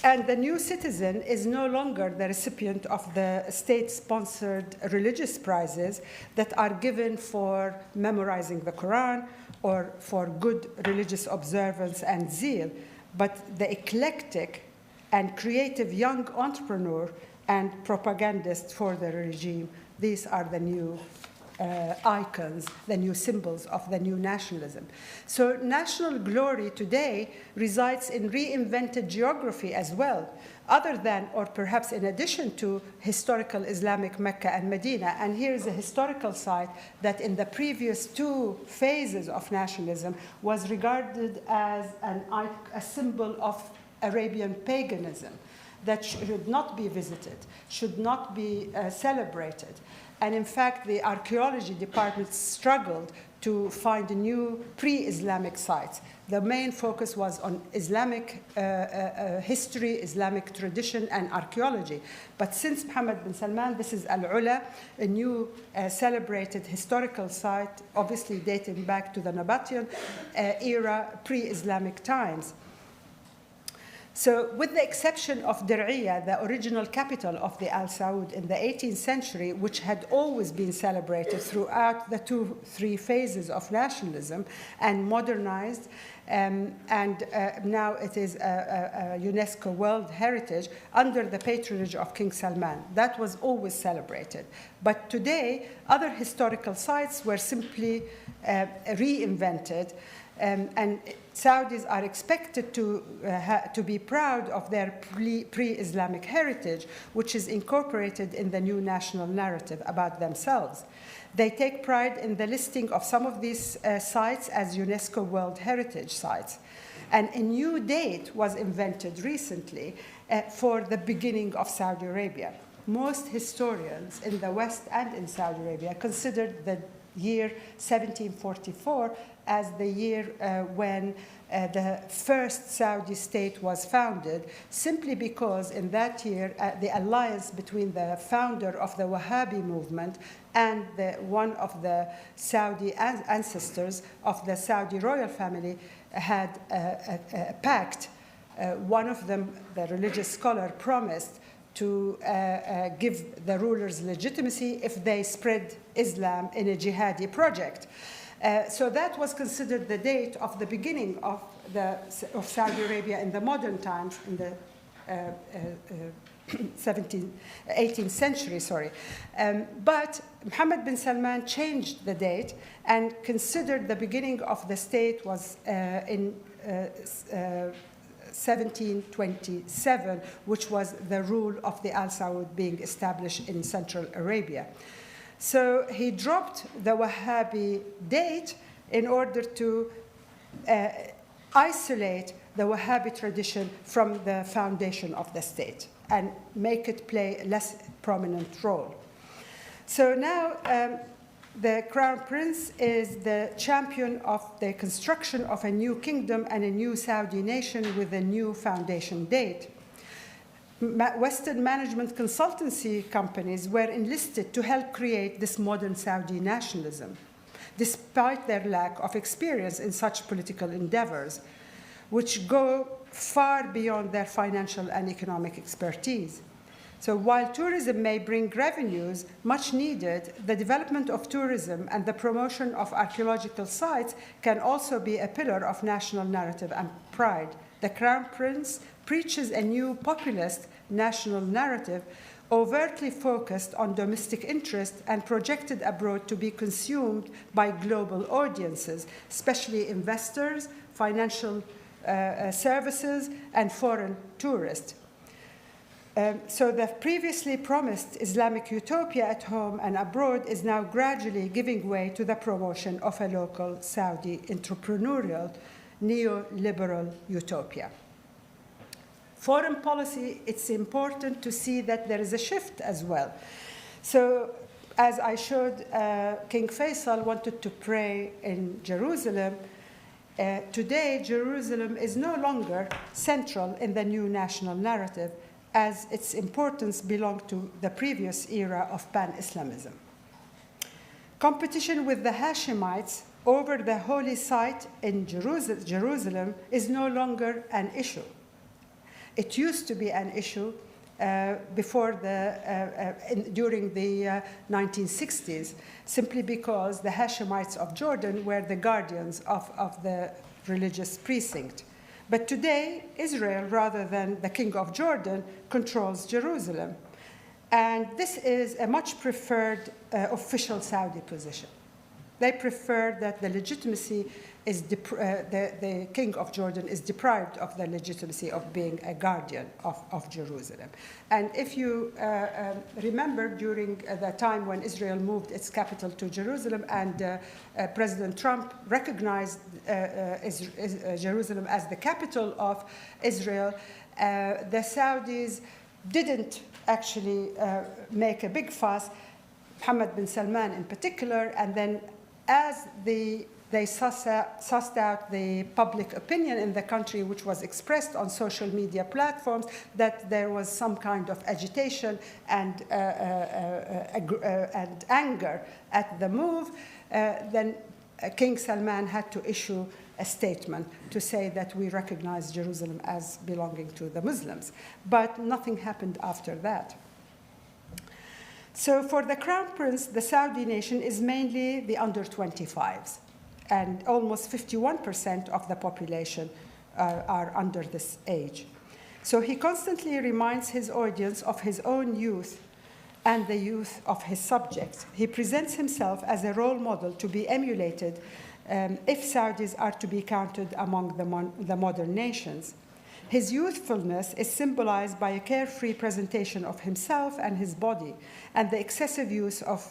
Speaker 2: And the new citizen is no longer the recipient of the state-sponsored religious prizes that are given for memorizing the Quran or for good religious observance and zeal, but the eclectic and creative young entrepreneur and propagandist for the regime. These are the new icons, the new symbols of the new nationalism. So national glory today resides in reinvented geography as well, other than, or perhaps in addition to, historical Islamic Mecca and Medina. And here is a historical site that in the previous two phases of nationalism was regarded as a symbol of Arabian paganism that should not be visited, should not be celebrated. And in fact, the archaeology department struggled to find new pre-Islamic sites. The main focus was on Islamic history, Islamic tradition, and archaeology. But since Mohammed bin Salman, this is Al-Ula, a new celebrated historical site, obviously dating back to the Nabatean era, pre-Islamic times. So with the exception of Dir'iyah, the original capital of the Al-Saud in the 18th century, which had always been celebrated throughout the 2-3 phases of nationalism and modernized, and now it is a UNESCO World Heritage under the patronage of King Salman. That was always celebrated. But today, other historical sites were simply reinvented, and Saudis are expected to be proud of their pre-Islamic heritage, which is incorporated in the new national narrative about themselves. They take pride in the listing of some of these sites as UNESCO World Heritage sites. And a new date was invented recently for the beginning of Saudi Arabia. Most historians in the West and in Saudi Arabia considered the year 1744 as the year when the first Saudi state was founded, simply because in that year the alliance between the founder of the Wahhabi movement and one of the Saudi ancestors of the Saudi royal family had a pact. One of them, the religious scholar, promised to give the rulers legitimacy if they spread Islam in a jihadi project. So that was considered the date of the beginning of Saudi Arabia in the modern times, in the 18th century, sorry. But Mohammed bin Salman changed the date and considered the beginning of the state was in 1727, which was the rule of the Al-Saud being established in Central Arabia. So he dropped the Wahhabi date in order to isolate the Wahhabi tradition from the foundation of the state and make it play a less prominent role. So now the Crown Prince is the champion of the construction of a new kingdom and a new Saudi nation with a new foundation date. Western management consultancy companies were enlisted to help create this modern Saudi nationalism, despite their lack of experience in such political endeavors, which go far beyond their financial and economic expertise. So while tourism may bring revenues much needed, the development of tourism and the promotion of archaeological sites can also be a pillar of national narrative and pride. The Crown Prince preaches a new populist national narrative overtly focused on domestic interest and projected abroad to be consumed by global audiences, especially investors, financial services, and foreign tourists. So the previously promised Islamic utopia at home and abroad is now gradually giving way to the promotion of a local Saudi entrepreneurial neoliberal utopia. Foreign policy, it's important to see that there is a shift as well. So as I showed, King Faisal wanted to pray in Jerusalem. Today, Jerusalem is no longer central in the new national narrative, as its importance belonged to the previous era of pan-Islamism. Competition with the Hashemites over the holy site in Jerusalem is no longer an issue. It used to be an issue during the 1960s, simply because the Hashemites of Jordan were the guardians of the religious precinct. But today, Israel, rather than the king of Jordan, controls Jerusalem. And this is a much preferred official Saudi position. They prefer that the legitimacy is the king of Jordan is deprived of the legitimacy of being a guardian of Jerusalem. And if you remember, during the time when Israel moved its capital to Jerusalem and President Trump recognized Jerusalem as the capital of Israel, the Saudis didn't actually make a big fuss. Mohammed bin Salman in particular, and then as they sussed out the public opinion in the country, which was expressed on social media platforms, that there was some kind of agitation and anger at the move, then King Salman had to issue a statement to say that we recognize Jerusalem as belonging to the Muslims. But nothing happened after that. So for the Crown Prince, the Saudi nation is mainly the under 25s, and almost 51% of the population are under this age. So he constantly reminds his audience of his own youth and the youth of his subjects. He presents himself as a role model to be emulated if Saudis are to be counted among the modern nations. His youthfulness is symbolized by a carefree presentation of himself and his body, and the excessive use of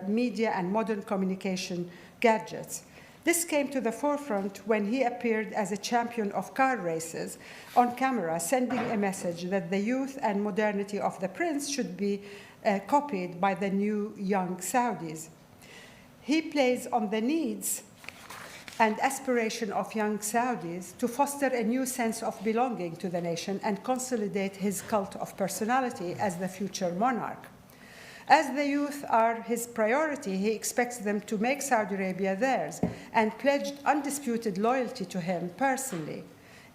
Speaker 2: media and modern communication gadgets. This came to the forefront when he appeared as a champion of car races on camera, sending a message that the youth and modernity of the prince should be copied by the new young Saudis. He plays on the needs and aspiration of young Saudis to foster a new sense of belonging to the nation and consolidate his cult of personality as the future monarch. As the youth are his priority, he expects them to make Saudi Arabia theirs and pledged undisputed loyalty to him personally.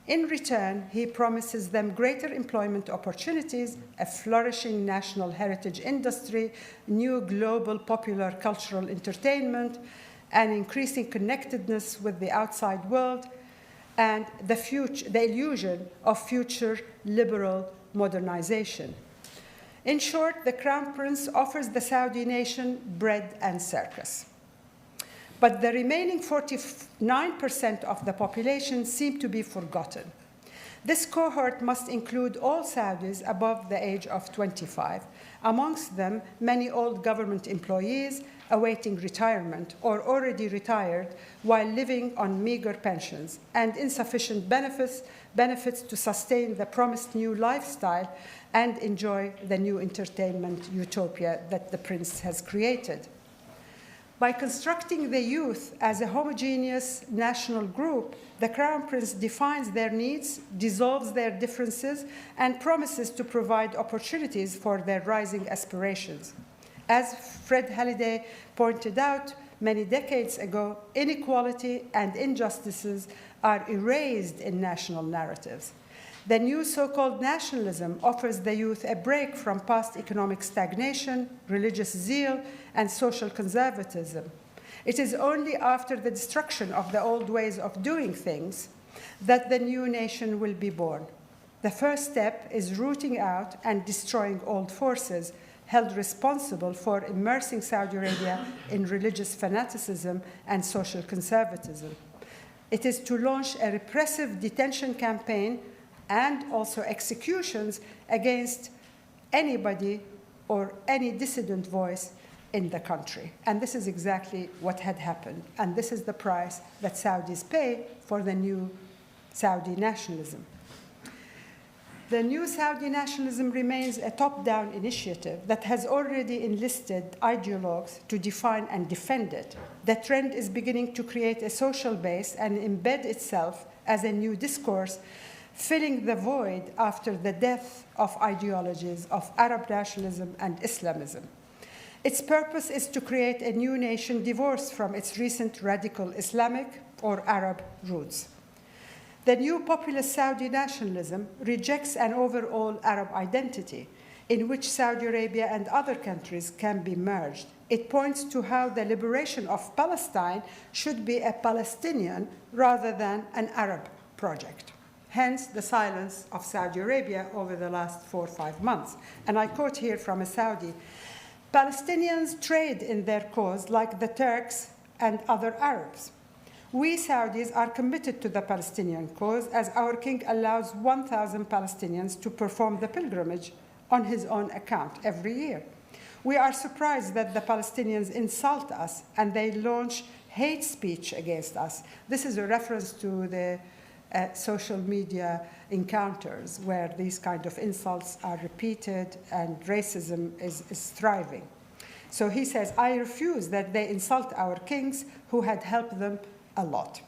Speaker 2: In return, he promises them greater employment opportunities, a flourishing national heritage industry, new global popular cultural entertainment, an increasing connectedness with the outside world, and the illusion of future liberal modernization. In short, the Crown Prince offers the Saudi nation bread and circus. But the remaining 49% of the population seem to be forgotten. This cohort must include all Saudis above the age of 25, amongst them many old government employees awaiting retirement or already retired while living on meager pensions and insufficient benefits to sustain the promised new lifestyle and enjoy the new entertainment utopia that the prince has created. By constructing the youth as a homogeneous national group, the Crown Prince defines their needs, dissolves their differences, and promises to provide opportunities for their rising aspirations. As Fred Halliday pointed out many decades ago, inequality and injustices are erased in national narratives. The new so-called nationalism offers the youth a break from past economic stagnation, religious zeal, and social conservatism. It is only after the destruction of the old ways of doing things that the new nation will be born. The first step is rooting out and destroying old forces held responsible for immersing Saudi Arabia in religious fanaticism and social conservatism. It is to launch a repressive detention campaign and also executions against anybody or any dissident voice in the country. And this is exactly what had happened. And this is the price that Saudis pay for the new Saudi nationalism. The new Saudi nationalism remains a top-down initiative that has already enlisted ideologues to define and defend it. The trend is beginning to create a social base and embed itself as a new discourse, filling the void after the death of ideologies of Arab nationalism and Islamism. Its purpose is to create a new nation divorced from its recent radical Islamic or Arab roots. The new populist Saudi nationalism rejects an overall Arab identity in which Saudi Arabia and other countries can be merged. It points to how the liberation of Palestine should be a Palestinian rather than an Arab project. Hence, the silence of Saudi Arabia over the last 4 or 5 months. And I quote here from a Saudi, "Palestinians trade in their cause like the Turks and other Arabs. We Saudis are committed to the Palestinian cause as our king allows 1,000 Palestinians to perform the pilgrimage on his own account every year. We are surprised that the Palestinians insult us and they launch hate speech against us." This is a reference to the social media encounters where these kind of insults are repeated and racism is thriving. So he says, I refuse that they insult our kings who had helped them a lot.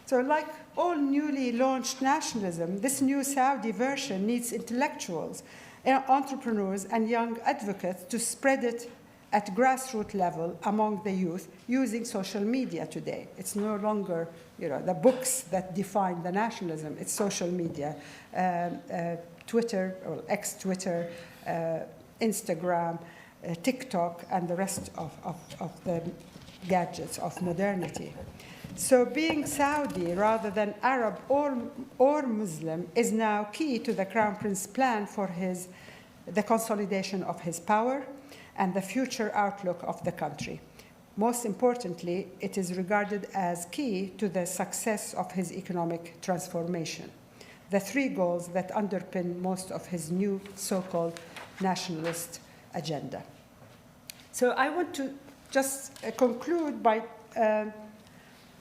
Speaker 2: So like all newly launched nationalism, this new Saudi version needs intellectuals, entrepreneurs, and young advocates to spread it at grassroots level among the youth using social media today. It's no longer the books that define the nationalism, it's social media, Twitter, or ex-Twitter, Instagram, TikTok, and the rest of the gadgets of modernity. So being Saudi rather than Arab or Muslim is now key to the Crown Prince's plan for the consolidation of his power and the future outlook of the country. Most importantly, it is regarded as key to the success of his economic transformation, the three goals that underpin most of his new so-called nationalist agenda. So I want to just conclude by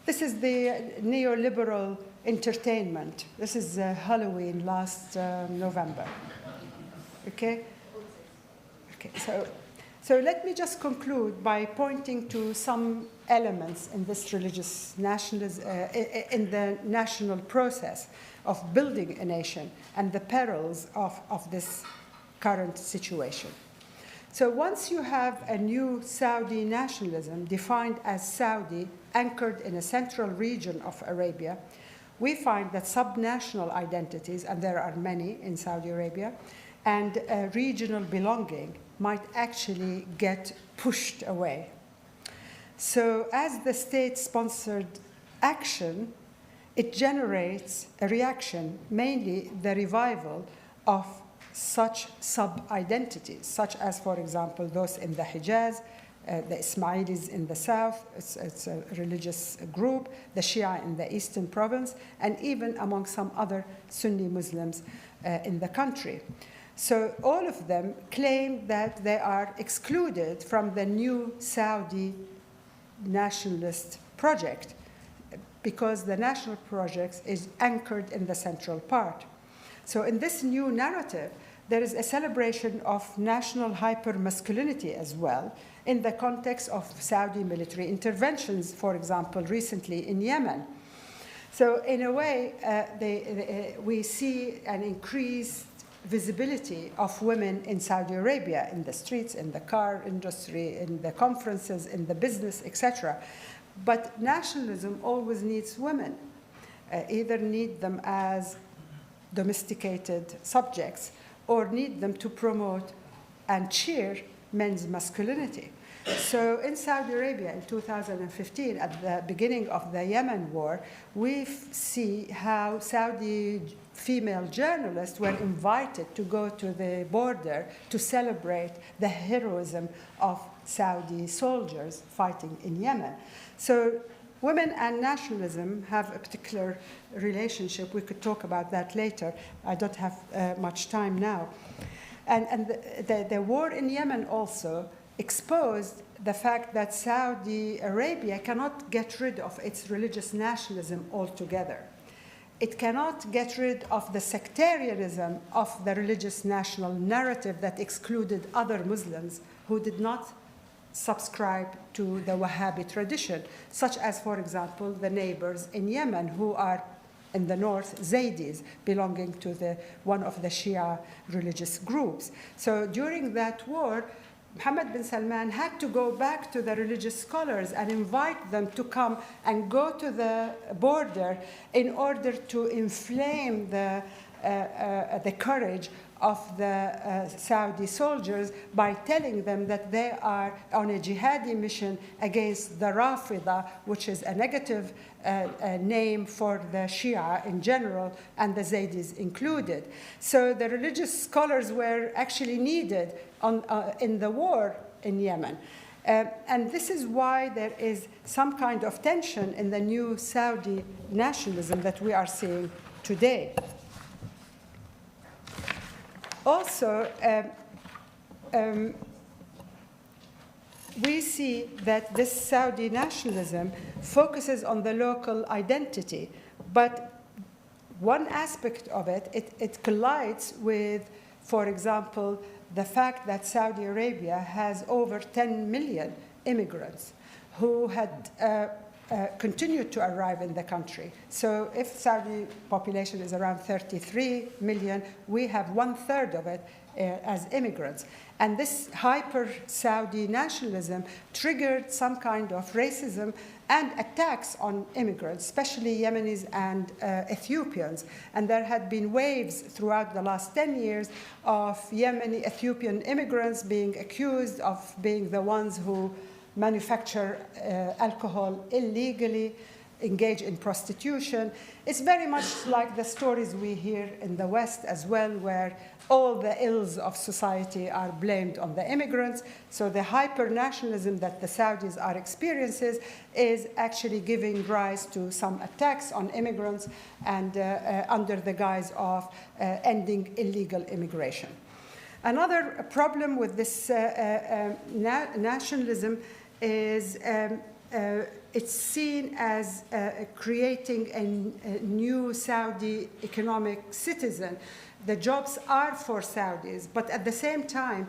Speaker 2: this is the neoliberal entertainment. This is Halloween last November. Okay? Okay, so let me just conclude by pointing to some elements in this religious nationalism, in the national process of building a nation and the perils of this current situation. So once you have a new Saudi nationalism defined as Saudi, anchored in a central region of Arabia, we find that subnational identities, and there are many in Saudi Arabia, and regional belonging might actually get pushed away. So as the state-sponsored action, it generates a reaction, mainly the revival of such sub-identities, such as, for example, those in the Hijaz, the Ismailis in the south, it's a religious group, the Shia in the eastern province, and even among some other Sunni Muslims in the country. So all of them claim that they are excluded from the new Saudi nationalist project because the national project is anchored in the central part. So in this new narrative, there is a celebration of national hyper-masculinity as well in the context of Saudi military interventions, for example, recently in Yemen. So in a way, we see an increased visibility of women in Saudi Arabia, in the streets, in the car industry, in the conferences, in the business, etc. But nationalism always needs women, either need them as domesticated subjects or need them to promote and cheer men's masculinity. So in Saudi Arabia in 2015, at the beginning of the Yemen war, we see how Saudi female journalists were invited to go to the border to celebrate the heroism of Saudi soldiers fighting in Yemen. So women and nationalism have a particular relationship. We could talk about that later. I don't have much time now. And the war in Yemen also exposed the fact that Saudi Arabia cannot get rid of its religious nationalism altogether. It cannot get rid of the sectarianism of the religious national narrative that excluded other Muslims who did not subscribe to the Wahhabi tradition, such as, for example, the neighbors in Yemen who are in the north, Zaydis, belonging to one of the Shia religious groups. So during that war, Mohammed bin Salman had to go back to the religious scholars and invite them to come and go to the border in order to inflame the courage of the Saudi soldiers by telling them that they are on a jihadi mission against the Rafida, which is a negative name for the Shia in general, and the Zaydis included. So the religious scholars were actually needed in the war in Yemen. And this is why there is some kind of tension in the new Saudi nationalism that we are seeing today. Also, we see that this Saudi nationalism focuses on the local identity, but one aspect of it collides with for example, the fact that Saudi Arabia has over 10 million immigrants who had continued to arrive in the country. So if Saudi population is around 33 million, we have 1/3 of it as immigrants. And this hyper-Saudi nationalism triggered some kind of racism and attacks on immigrants, especially Yemenis and Ethiopians. And there had been waves throughout the last 10 years of Yemeni, Ethiopian immigrants being accused of being the ones who manufacture alcohol illegally, engage in prostitution. It's very much like the stories we hear in the West as well, where all the ills of society are blamed on the immigrants. So the hyper-nationalism that the Saudis are experiencing is actually giving rise to some attacks on immigrants and under the guise of ending illegal immigration. Another problem with this nationalism is it's seen as creating a new Saudi economic citizen. The jobs are for Saudis, but at the same time,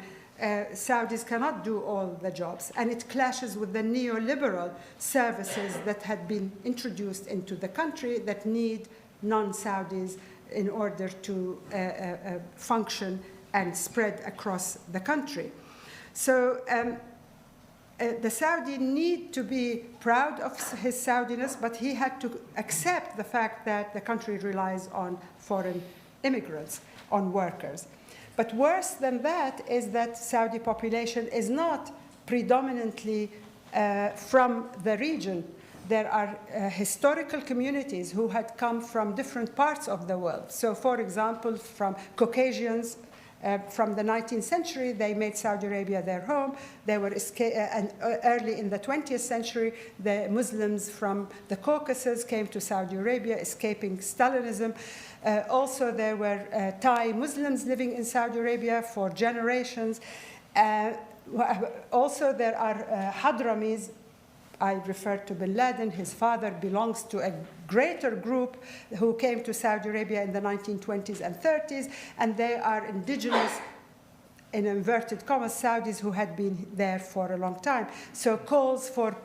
Speaker 2: Saudis cannot do all the jobs, and it clashes with the neoliberal services that had been introduced into the country that need non-Saudis in order to function and spread across the country. So the Saudi need to be proud of his Saudiness, but he had to accept the fact that the country relies on foreign immigrants, on workers. But worse than that is that Saudi population is not predominantly from the region. There are historical communities who had come from different parts of the world. So, for example, from Caucasians, from the 19th century, they made Saudi Arabia their home. They were and early in the 20th century, the Muslims from the Caucasus came to Saudi Arabia, escaping Stalinism. Also, there were Thai Muslims living in Saudi Arabia for generations. Also, there are Hadramis. I referred to bin Laden. His father belongs to a greater group who came to Saudi Arabia in the 1920s and 30s, and they are indigenous, in inverted commas, Saudis who had been there for a long time. So calls for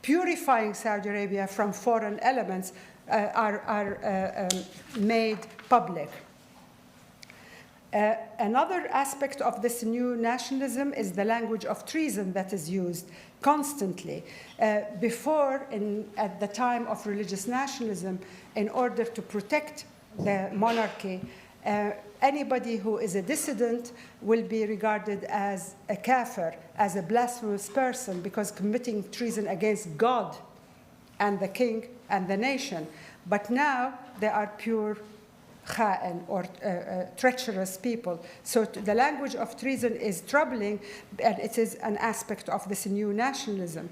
Speaker 2: purifying Saudi Arabia from foreign elements are made public. Another aspect of this new nationalism is the language of treason that is used constantly. Before, at the time of religious nationalism, in order to protect the monarchy, anybody who is a dissident will be regarded as a kafir, as a blasphemous person, because committing treason against God and the king and the nation. But now they are pure kha'an, or treacherous people. So the language of treason is troubling, and it is an aspect of this new nationalism.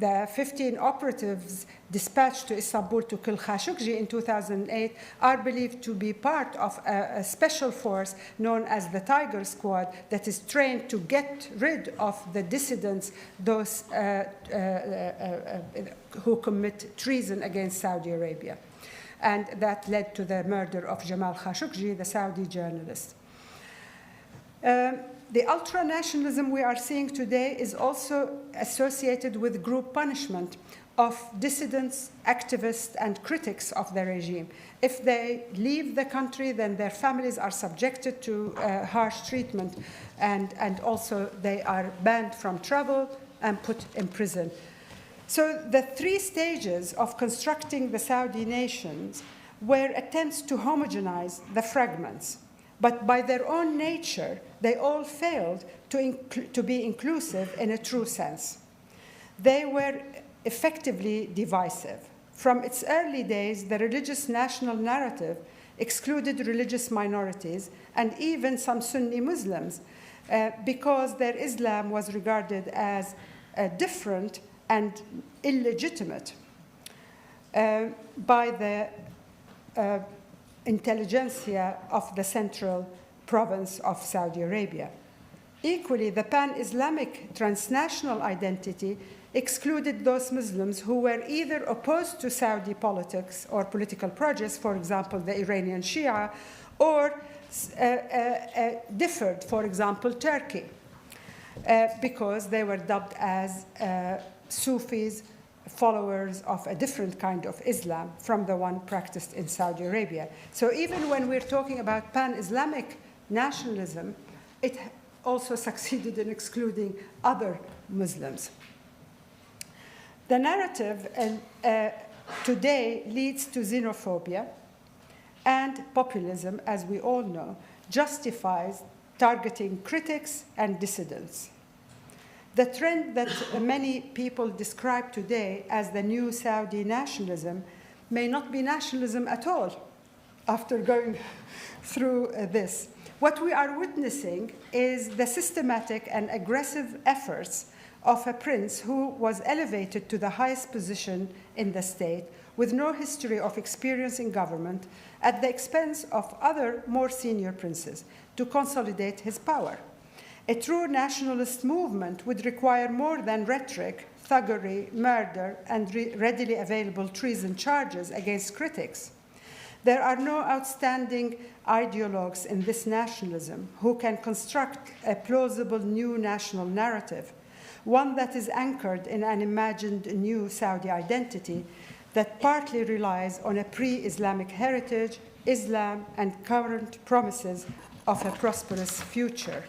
Speaker 2: The 15 operatives dispatched to Istanbul to kill Khashoggi in 2008 are believed to be part of a special force known as the Tiger Squad that is trained to get rid of the dissidents, those who commit treason against Saudi Arabia. And that led to the murder of Jamal Khashoggi, the Saudi journalist. The ultra-nationalism we are seeing today is also associated with group punishment of dissidents, activists, and critics of the regime. If they leave the country, then their families are subjected to harsh treatment, and also they are banned from travel and put in prison. So the three stages of constructing the Saudi nations were attempts to homogenize the fragments. But by their own nature, they all failed to be inclusive in a true sense. They were effectively divisive. From its early days, the religious national narrative excluded religious minorities and even some Sunni Muslims because their Islam was regarded as different and illegitimate by the intelligentsia of the central province of Saudi Arabia. Equally, the pan-Islamic transnational identity excluded those Muslims who were either opposed to Saudi politics or political projects, for example, the Iranian Shia, or differed, for example, Turkey, because they were dubbed as Sufis, followers of a different kind of Islam from the one practiced in Saudi Arabia. So even when we're talking about pan-Islamic nationalism, it also succeeded in excluding other Muslims. The narrative today leads to xenophobia, and populism, as we all know, justifies targeting critics and dissidents. The trend that many people describe today as the new Saudi nationalism may not be nationalism at all after going through this. What we are witnessing is the systematic and aggressive efforts of a prince who was elevated to the highest position in the state with no history of experience in government at the expense of other more senior princes to consolidate his power. A true nationalist movement would require more than rhetoric, thuggery, murder, and readily available treason charges against critics. There are no outstanding ideologues in this nationalism who can construct a plausible new national narrative, one that is anchored in an imagined new Saudi identity that partly relies on a pre-Islamic heritage, Islam, and current promises of a prosperous future.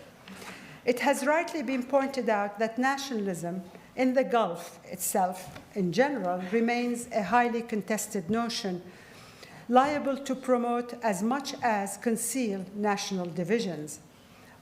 Speaker 2: It has rightly been pointed out that nationalism in the Gulf itself, in general, remains a highly contested notion, liable to promote as much as conceal national divisions.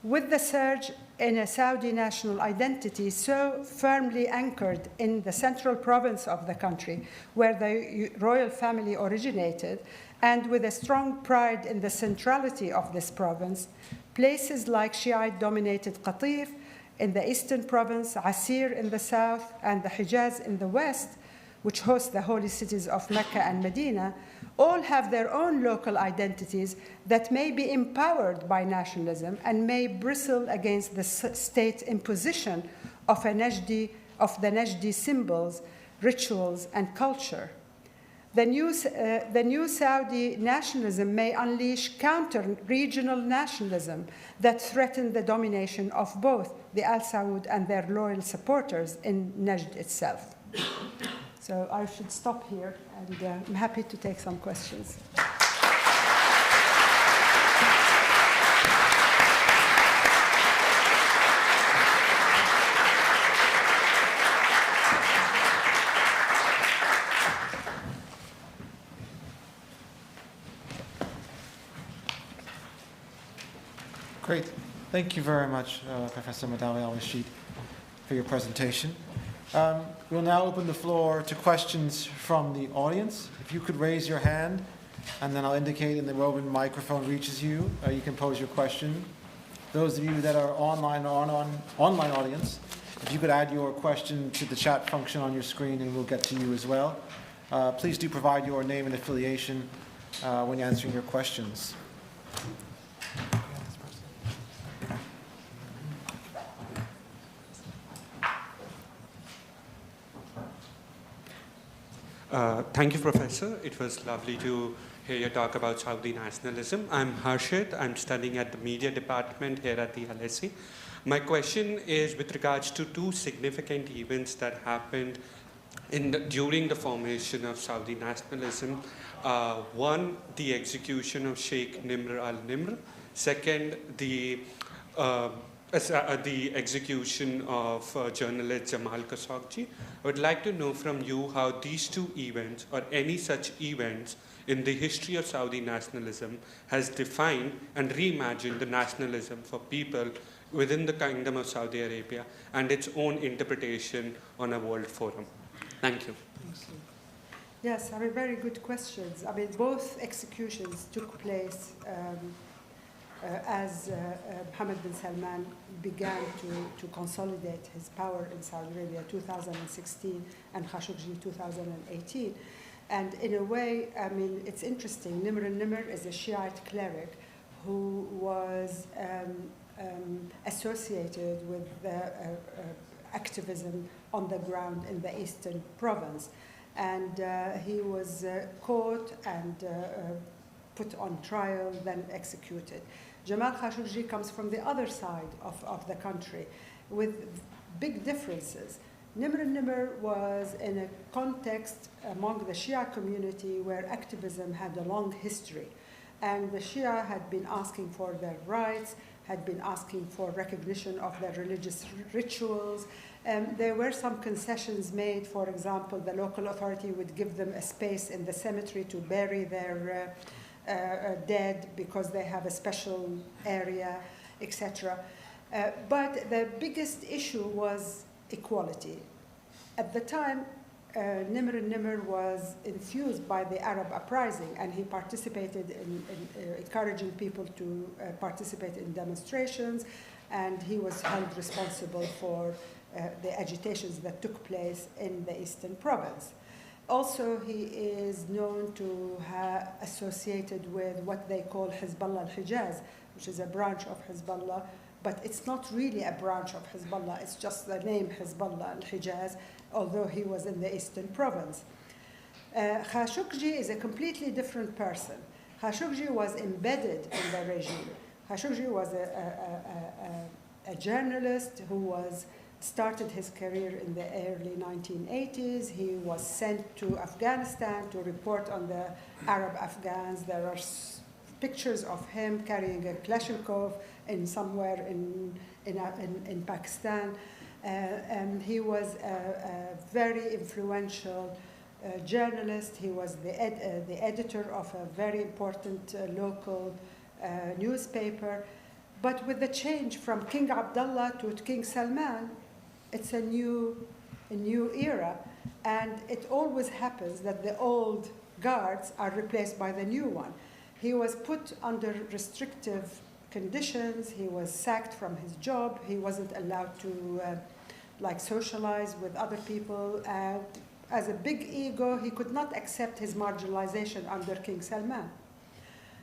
Speaker 2: With the surge in a Saudi national identity so firmly anchored in the central province of the country, where the royal family originated, and with a strong pride in the centrality of this province, places like Shiite-dominated Qatif in the eastern province, Asir in the south, and the Hijaz in the west, which host the holy cities of Mecca and Medina, all have their own local identities that may be empowered by nationalism and may bristle against the state imposition of the Najdi symbols, rituals, and culture. The new Saudi nationalism may unleash counter-regional nationalism that threaten the domination of both the Al-Saud and their loyal supporters in Najd itself. So I should stop here, and I'm happy to take some questions.
Speaker 1: Great. Thank you very much, Professor Madawi Al-Rasheed, for your presentation. We'll now open the floor to questions from the audience. If you could raise your hand, and then I'll indicate in the roving microphone reaches you. You can pose your question. Those of you that are online audience, if you could add your question to the chat function on your screen, and we'll get to you as well. Please do provide your name and affiliation when answering your questions.
Speaker 3: Thank you, Professor. It was lovely to hear you talk about Saudi nationalism. I'm Harshit. I'm studying at the media department here at the LSE. My question is with regards to two significant events that happened during the formation of Saudi nationalism. One, the execution of Sheikh Nimr al-Nimr. Second, the execution of journalist Jamal Khashoggi. I would like to know from you how these two events, or any such events in the history of Saudi nationalism, has defined and reimagined the nationalism for people within the Kingdom of Saudi Arabia and its own interpretation on a world forum. Thank you.
Speaker 2: Yes, I mean, very good questions. I mean, both executions took place as Mohammed bin Salman began to consolidate his power in Saudi Arabia 2016 and Khashoggi 2018. And in a way, I mean, it's interesting. Nimr al-Nimr is a Shiite cleric who was associated with the activism on the ground in the eastern province. And he was caught and put on trial, then executed. Jamal Khashoggi comes from the other side of the country with big differences. Nimr al-Nimr was in a context among the Shia community where activism had a long history. And the Shia had been asking for their rights, had been asking for recognition of their religious rituals. There were some concessions made. For example, the local authority would give them a space in the cemetery to bury their dead because they have a special area, etc. But the biggest issue was equality. At the time, Nimr al-Nimr was infused by the Arab uprising, and he participated in encouraging people to participate in demonstrations, and he was held responsible for the agitations that took place in the eastern province. Also, he is known to have associated with what they call Hezbollah al-Hijaz, which is a branch of Hezbollah, but it's not really a branch of Hezbollah, it's just the name Hezbollah al-Hijaz, although he was in the eastern province. Khashoggi is a completely different person. Khashoggi was embedded in the regime. Khashoggi was a journalist who started his career in the early 1980s. He was sent to Afghanistan to report on the Arab Afghans. There are pictures of him carrying a Kalashnikov somewhere in Pakistan. And he was a very influential journalist. He was the editor of a very important local newspaper. But with the change from King Abdullah to King Salman, it's a new era. And it always happens that the old guards are replaced by the new one. He was put under restrictive conditions. He was sacked from his job. He wasn't allowed to socialize with other people. As a big ego, he could not accept his marginalization under King Salman.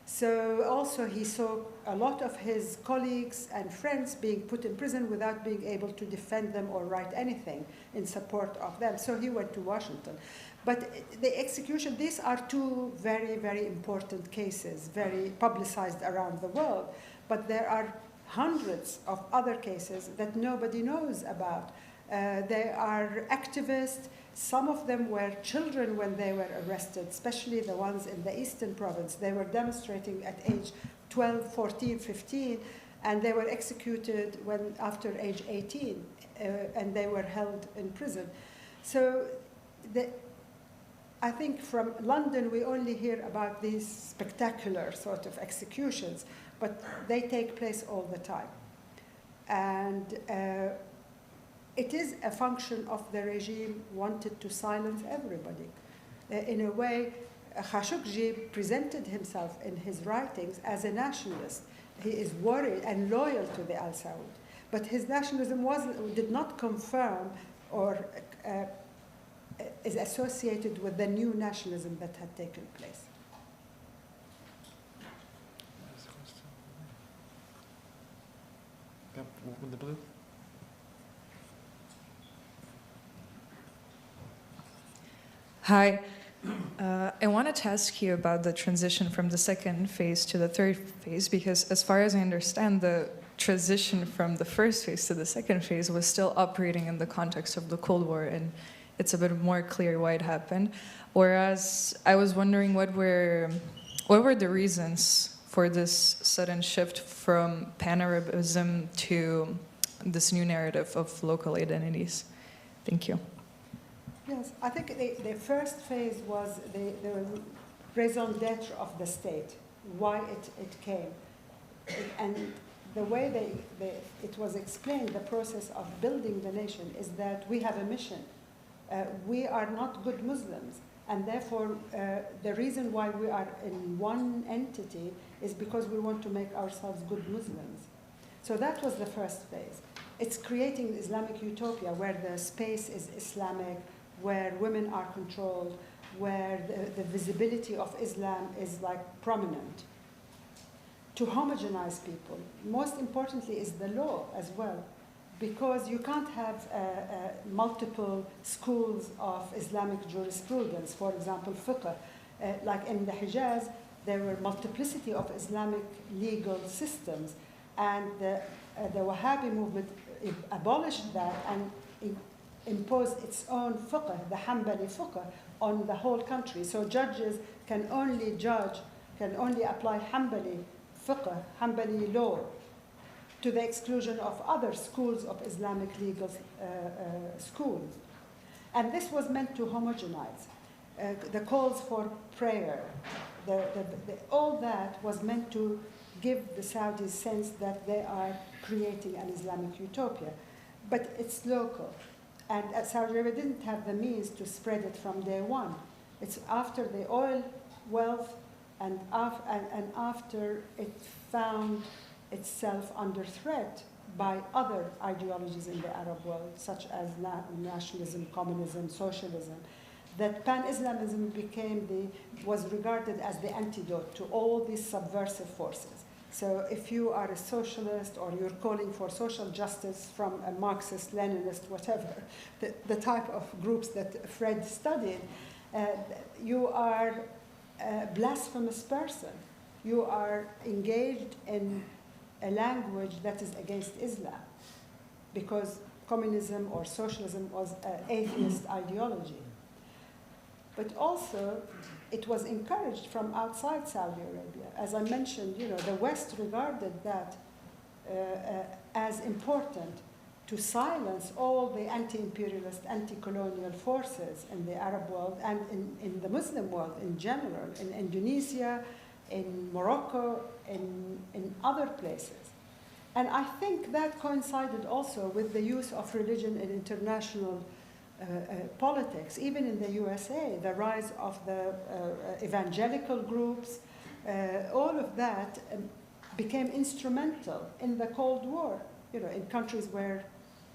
Speaker 2: So also he saw a lot of his colleagues and friends being put in prison without being able to defend them or write anything in support of them. So he went to Washington. But the execution, these are two very, very important cases, very publicized around the world. But there are hundreds of other cases that nobody knows about. They are activists. Some of them were children when they were arrested, especially the ones in the eastern province. They were demonstrating at age 12, 14, 15, and they were executed after age 18, and they were held in prison. So I think from London we only hear about these spectacular sort of executions, but they take place all the time. And it is a function of the regime wanted to silence everybody. In a way, Khashoggi presented himself in his writings as a nationalist. He is worried and loyal to the Al-Saud. But his nationalism did not confirm or is associated with the new nationalism that had taken place.
Speaker 1: Yep, with the blue.
Speaker 4: Hi. I wanted to ask you about the transition from the second phase to the third phase, because as far as I understand, the transition from the first phase to the second phase was still operating in the context of the Cold War, and it's a bit more clear why it happened. Whereas I was wondering what were the reasons for this sudden shift from pan-Arabism to this new narrative of local identities? Thank you.
Speaker 2: Yes, I think the first phase was the raison d'etre of the state, why it came. And the way it was explained, the process of building the nation, is that we have a mission. We are not good Muslims, and therefore the reason why we are in one entity is because we want to make ourselves good Muslims. So that was the first phase. It's creating Islamic utopia where the space is Islamic, where women are controlled, where the visibility of Islam is prominent. To homogenize people. Most importantly is the law as well, because you can't have multiple schools of Islamic jurisprudence, for example, fiqh. Like in the Hijaz, there were multiplicity of Islamic legal systems, and the Wahhabi movement abolished that and imposed its own fiqh, the Hanbali fiqh, on the whole country. So judges can only apply Hanbali fiqh, Hanbali law, to the exclusion of other schools of Islamic legal schools. And this was meant to homogenize. The calls for prayer, all that was meant to give the Saudis sense that they are creating an Islamic utopia. But it's local. And Saudi Arabia didn't have the means to spread it from day one. It's after the oil wealth and after it found itself under threat by other ideologies in the Arab world, such as nationalism, communism, socialism, that pan-Islamism was regarded as the antidote to all these subversive forces. So if you are a socialist or you're calling for social justice from a Marxist, Leninist, whatever, the type of groups that Fred studied, you are a blasphemous person. You are engaged in a language that is against Islam, because communism or socialism was an atheist ideology. But also, it was encouraged from outside Saudi Arabia. As I mentioned, the West regarded that as important to silence all the anti-imperialist, anti-colonial forces in the Arab world and in the Muslim world in general, in Indonesia, in Morocco, in other places. And I think that coincided also with the use of religion in international politics. Even in the USA, the rise of the evangelical groups, all of that became instrumental in the Cold War. In countries where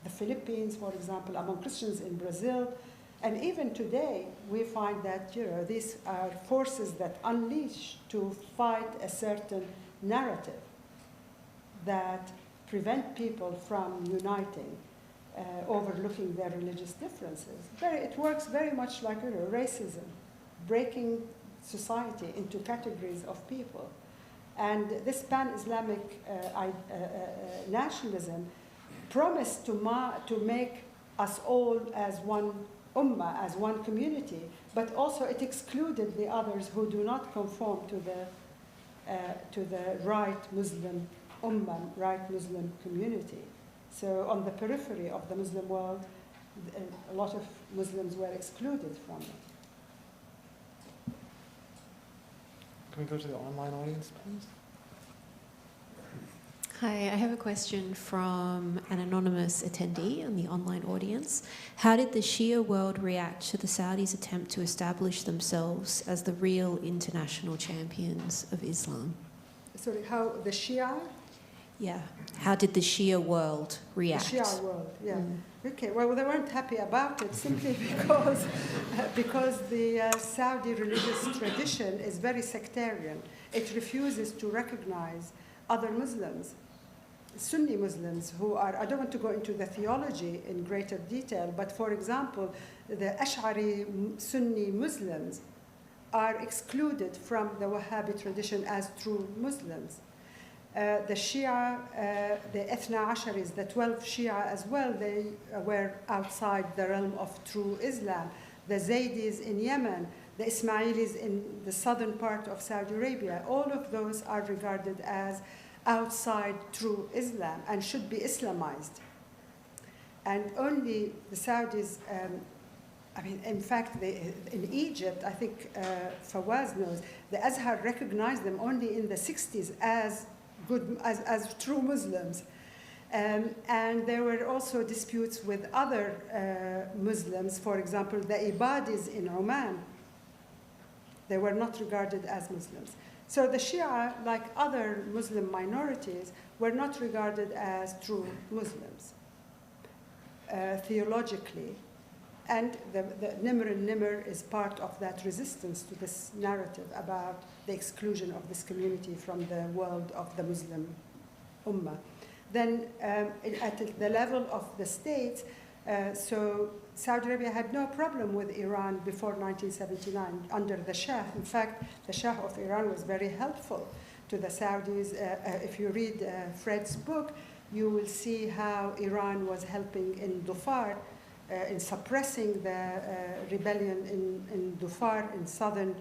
Speaker 2: the Philippines, for example, among Christians in Brazil, and even today, we find that these are forces that unleash to fight a certain narrative that prevent people from uniting, overlooking their religious differences. It works very much like racism, breaking society into categories of people. And this pan-Islamic nationalism promised to make us all as one ummah, as one community, but also it excluded the others who do not conform to the right Muslim ummah, right Muslim community. So on the periphery of the Muslim world, a lot of Muslims were excluded from it.
Speaker 1: Can we go to the online audience, please?
Speaker 5: Hi, I have a question from an anonymous attendee in the online audience. How did the Shia world react to the Saudis' attempt to establish themselves as the real international champions of Islam?
Speaker 2: Sorry, how the Shia?
Speaker 5: Yeah. How did the Shia world react?
Speaker 2: The Shia world, yeah. Okay, well, they weren't happy about it simply because the Saudi religious tradition is very sectarian. It refuses to recognize other Muslims. Sunni Muslims who are, I don't want to go into the theology in greater detail, but for example, the Ash'ari Sunni Muslims are excluded from the Wahhabi tradition as true Muslims. The Shia, the Ethna Asharis, the 12 Shia as well, they were outside the realm of true Islam. The Zaydis in Yemen, the Ismailis in the southern part of Saudi Arabia, all of those are regarded as outside true Islam and should be Islamized. And only the Saudis, in fact, in Egypt, I think Fawaz knows, the Azhar recognized them only in the 60s as true Muslims. And there were also disputes with other Muslims. For example, the Ibadis in Oman, they were not regarded as Muslims. So the Shia, like other Muslim minorities, were not regarded as true Muslims theologically. And the Nimr al-Nimr is part of that resistance to this narrative about the exclusion of this community from the world of the Muslim Ummah. then at the level of the states, so Saudi Arabia had no problem with Iran before 1979 under the Shah. In fact, the Shah of Iran was very helpful to the Saudis. If you read Fred's book, you will see how Iran was helping in Dhofar, in suppressing the rebellion in Dhofar in southern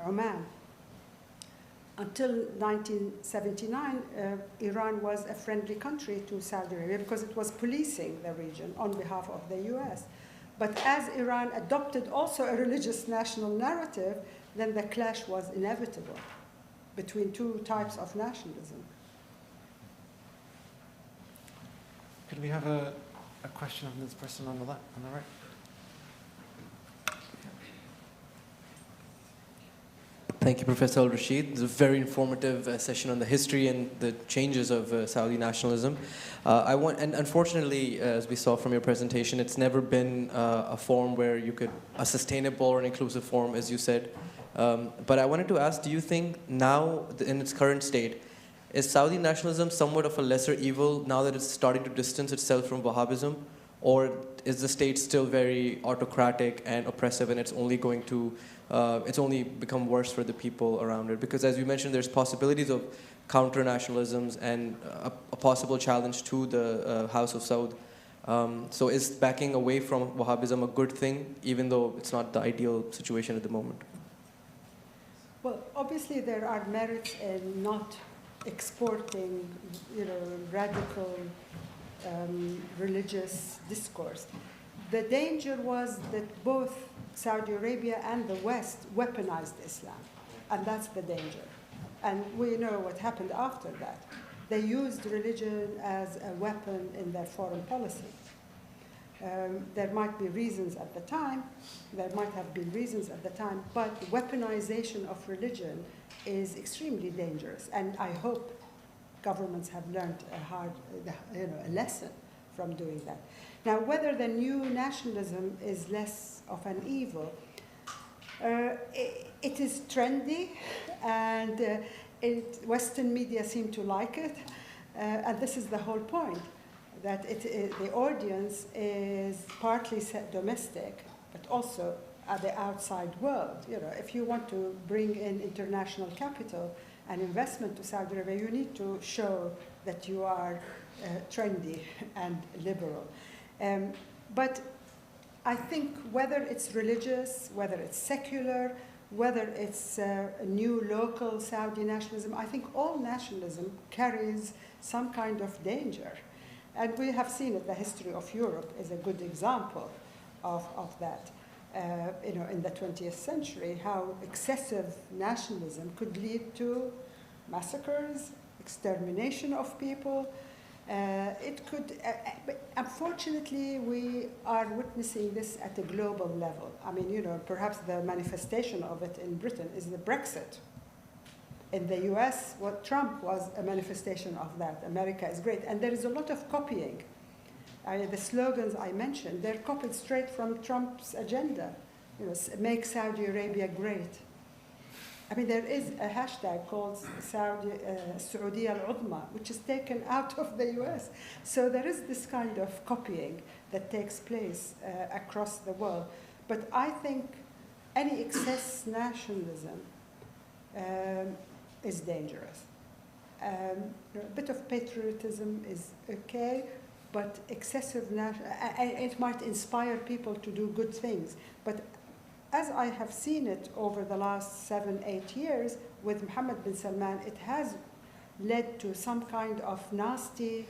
Speaker 2: Oman. Until 1979, Iran was a friendly country to Saudi Arabia because it was policing the region on behalf of the US. But as Iran adopted also a religious national narrative, then the clash was inevitable between two types of nationalism.
Speaker 1: Could we have a question from this person on the left, on the right?
Speaker 6: Thank you, Professor Al-Rasheed. It's a very informative session on the history and the changes of Saudi nationalism. And unfortunately, as we saw from your presentation, it's never been a form where you could, a sustainable or an inclusive form, as you said. But I wanted to ask, do you think now, in its current state, is Saudi nationalism somewhat of a lesser evil now that it's starting to distance itself from Wahhabism? Or is the state still very autocratic and oppressive, and it's only going to it's only become worse for the people around it? Because as you mentioned, there's possibilities of counter-nationalisms and a possible challenge to the House of Saud. So is backing away from Wahhabism a good thing, even though it's not the ideal situation at the moment?
Speaker 2: Well, obviously there are merits in not exporting, radical religious discourse. The danger was that both Saudi Arabia and the West weaponized Islam, and that's the danger. And we know what happened after that. They used religion as a weapon in their foreign policy. There might be reasons at the time, there might have been reasons at the time, but weaponization of religion is extremely dangerous, and I hope governments have learned a lesson from doing that. Now, whether the new nationalism is less of an evil, it is trendy, and Western media seem to like it, and this is the whole point, that the audience is partly domestic, but also the outside world. If you want to bring in international capital and investment to Saudi Arabia, you need to show that you are trendy and liberal. But I think whether it's religious, whether it's secular, whether it's a new local Saudi nationalism, I think all nationalism carries some kind of danger. And we have seen it. The history of Europe is a good example of that. In the 20th century, how excessive nationalism could lead to massacres, extermination of people. But unfortunately, we are witnessing this at a global level. I mean, perhaps the manifestation of it in Britain is the Brexit. In the US, Trump was a manifestation of that. America is great. And there is a lot of copying. The slogans I mentioned, they're copied straight from Trump's agenda. Make Saudi Arabia great. I mean, there is a hashtag called Saudi al-Udma, which is taken out of the US. So there is this kind of copying that takes place across the world. But I think any excess nationalism is dangerous. A bit of patriotism is okay, but excessive it might inspire people to do good things. But as I have seen it over the last 7-8 years with Mohammed bin Salman, it has led to some kind of nasty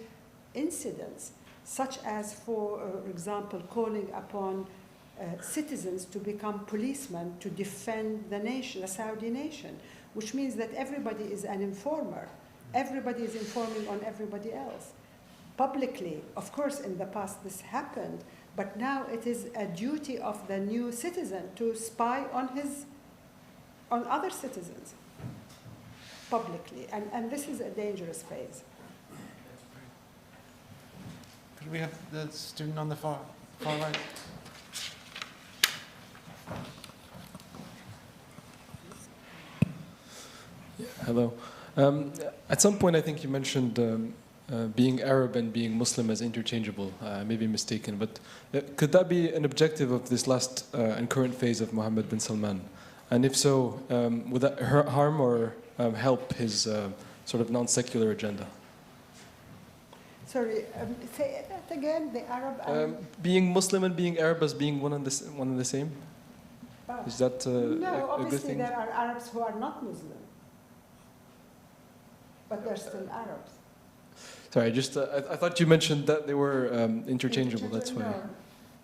Speaker 2: incidents, such as, for example, calling upon citizens to become policemen to defend the nation, the Saudi nation, which means that everybody is an informer. Everybody is informing on everybody else. Publicly, of course, in the past this happened, but now it is a duty of the new citizen to spy on other citizens publicly, and this is a dangerous phase.
Speaker 1: Could we have the student on the far right?
Speaker 7: Yeah, hello. At some point, I think you mentioned being Arab and being Muslim as interchangeable. I may be mistaken, but could that be an objective of this last and current phase of Mohammed bin Salman? And if so, would that harm or help his sort of non-secular agenda?
Speaker 2: Sorry, say that again, the Arab and...
Speaker 7: Being Muslim and being Arab as being one and the same? Is that
Speaker 2: no,
Speaker 7: a good
Speaker 2: obviously
Speaker 7: thing?
Speaker 2: there are Arabs who are not Muslim, but they're still Arabs.
Speaker 7: Sorry, just I thought you mentioned that they were interchangeable. That's why.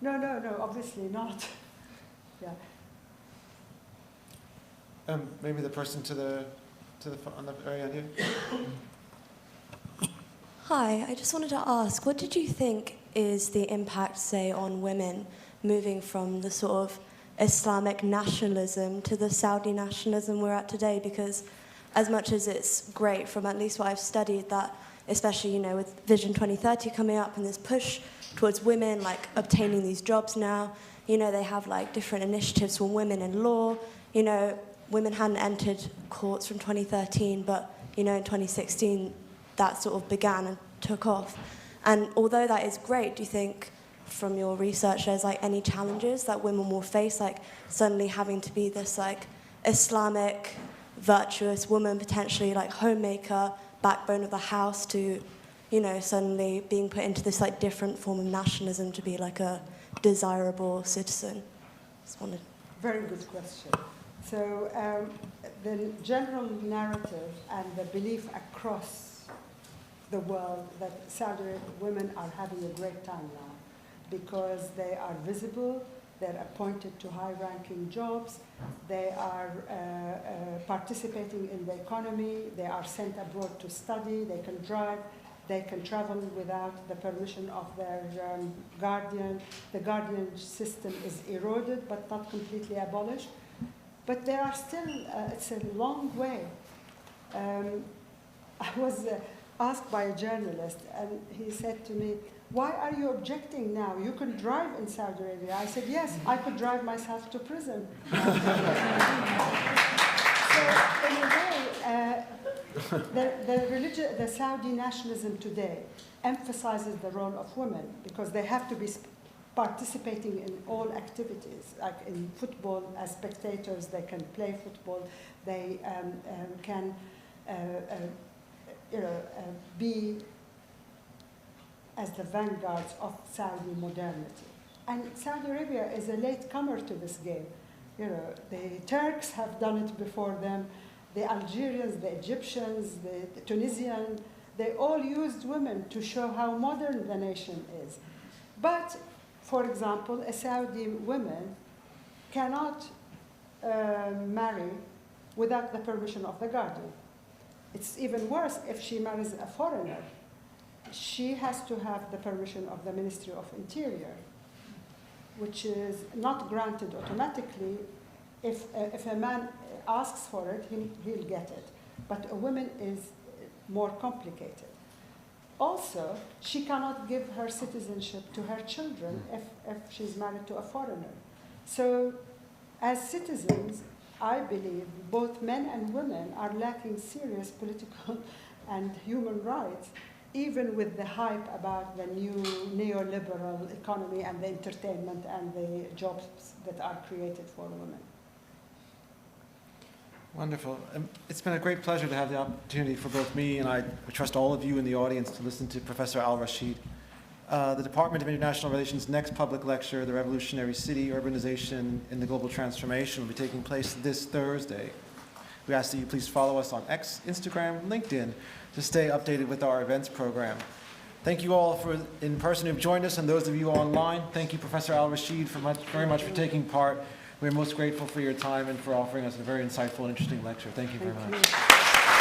Speaker 2: No, obviously not. Yeah.
Speaker 1: Maybe the person on the very end here.
Speaker 8: Hi, I just wanted to ask, what did you think is the impact, say, on women moving from the sort of Islamic nationalism to the Saudi nationalism we're at today? Because as much as it's great from at least what I've studied, that especially, with Vision 2030 coming up and this push towards women, like obtaining these jobs now, they have like different initiatives for women in law. Women hadn't entered courts from 2013, but, in 2016, that sort of began and took off. And although that is great, do you think from your research there's like any challenges that women will face, like suddenly having to be this like Islamic virtuous woman, potentially like homemaker, backbone of the house, to suddenly being put into this like different form of nationalism to be like a desirable citizen?
Speaker 2: Very good question. So the general narrative and the belief across the world that Saudi women are having a great time now because they are visible, they're appointed to high-ranking jobs, they are participating in the economy, they are sent abroad to study, they can drive, they can travel without the permission of their guardian. The guardian system is eroded but not completely abolished. But there are still, it's a long way. I was asked by a journalist, and he said to me, "Why are you objecting now? You can drive in Saudi Arabia." I said, "Yes, I could drive myself to prison." So in a way, the Saudi nationalism today emphasizes the role of women because they have to be participating in all activities, like in football as spectators, they can play football, they can be as the vanguards of Saudi modernity. And Saudi Arabia is a latecomer to this game. The Turks have done it before them, the Algerians, the Egyptians, the Tunisians, they all used women to show how modern the nation is. But for example, a Saudi woman cannot marry without the permission of the guardian. It's even worse if she marries a foreigner. She has to have the permission of the Ministry of Interior, which is not granted automatically. If a man asks for it, he'll get it. But a woman is more complicated. Also, she cannot give her citizenship to her children if she's married to a foreigner. So, as citizens, I believe both men and women are lacking serious political and human rights, even with the hype about the new neoliberal economy and the entertainment and the jobs that are created for women.
Speaker 1: Wonderful. It's been a great pleasure to have the opportunity for both me and I trust all of you in the audience to listen to Professor Al-Rasheed. The Department of International Relations' next public lecture, The Revolutionary City, Urbanization in the Global Transformation, will be taking place this Thursday. We ask that you please follow us on X, Instagram, LinkedIn to stay updated with our events program. Thank you all in person who've joined us, and those of you online. Thank you, Professor Al-Rasheed, very much for taking part. We're most grateful for your time and for offering us a very insightful and interesting lecture. Thank you very much.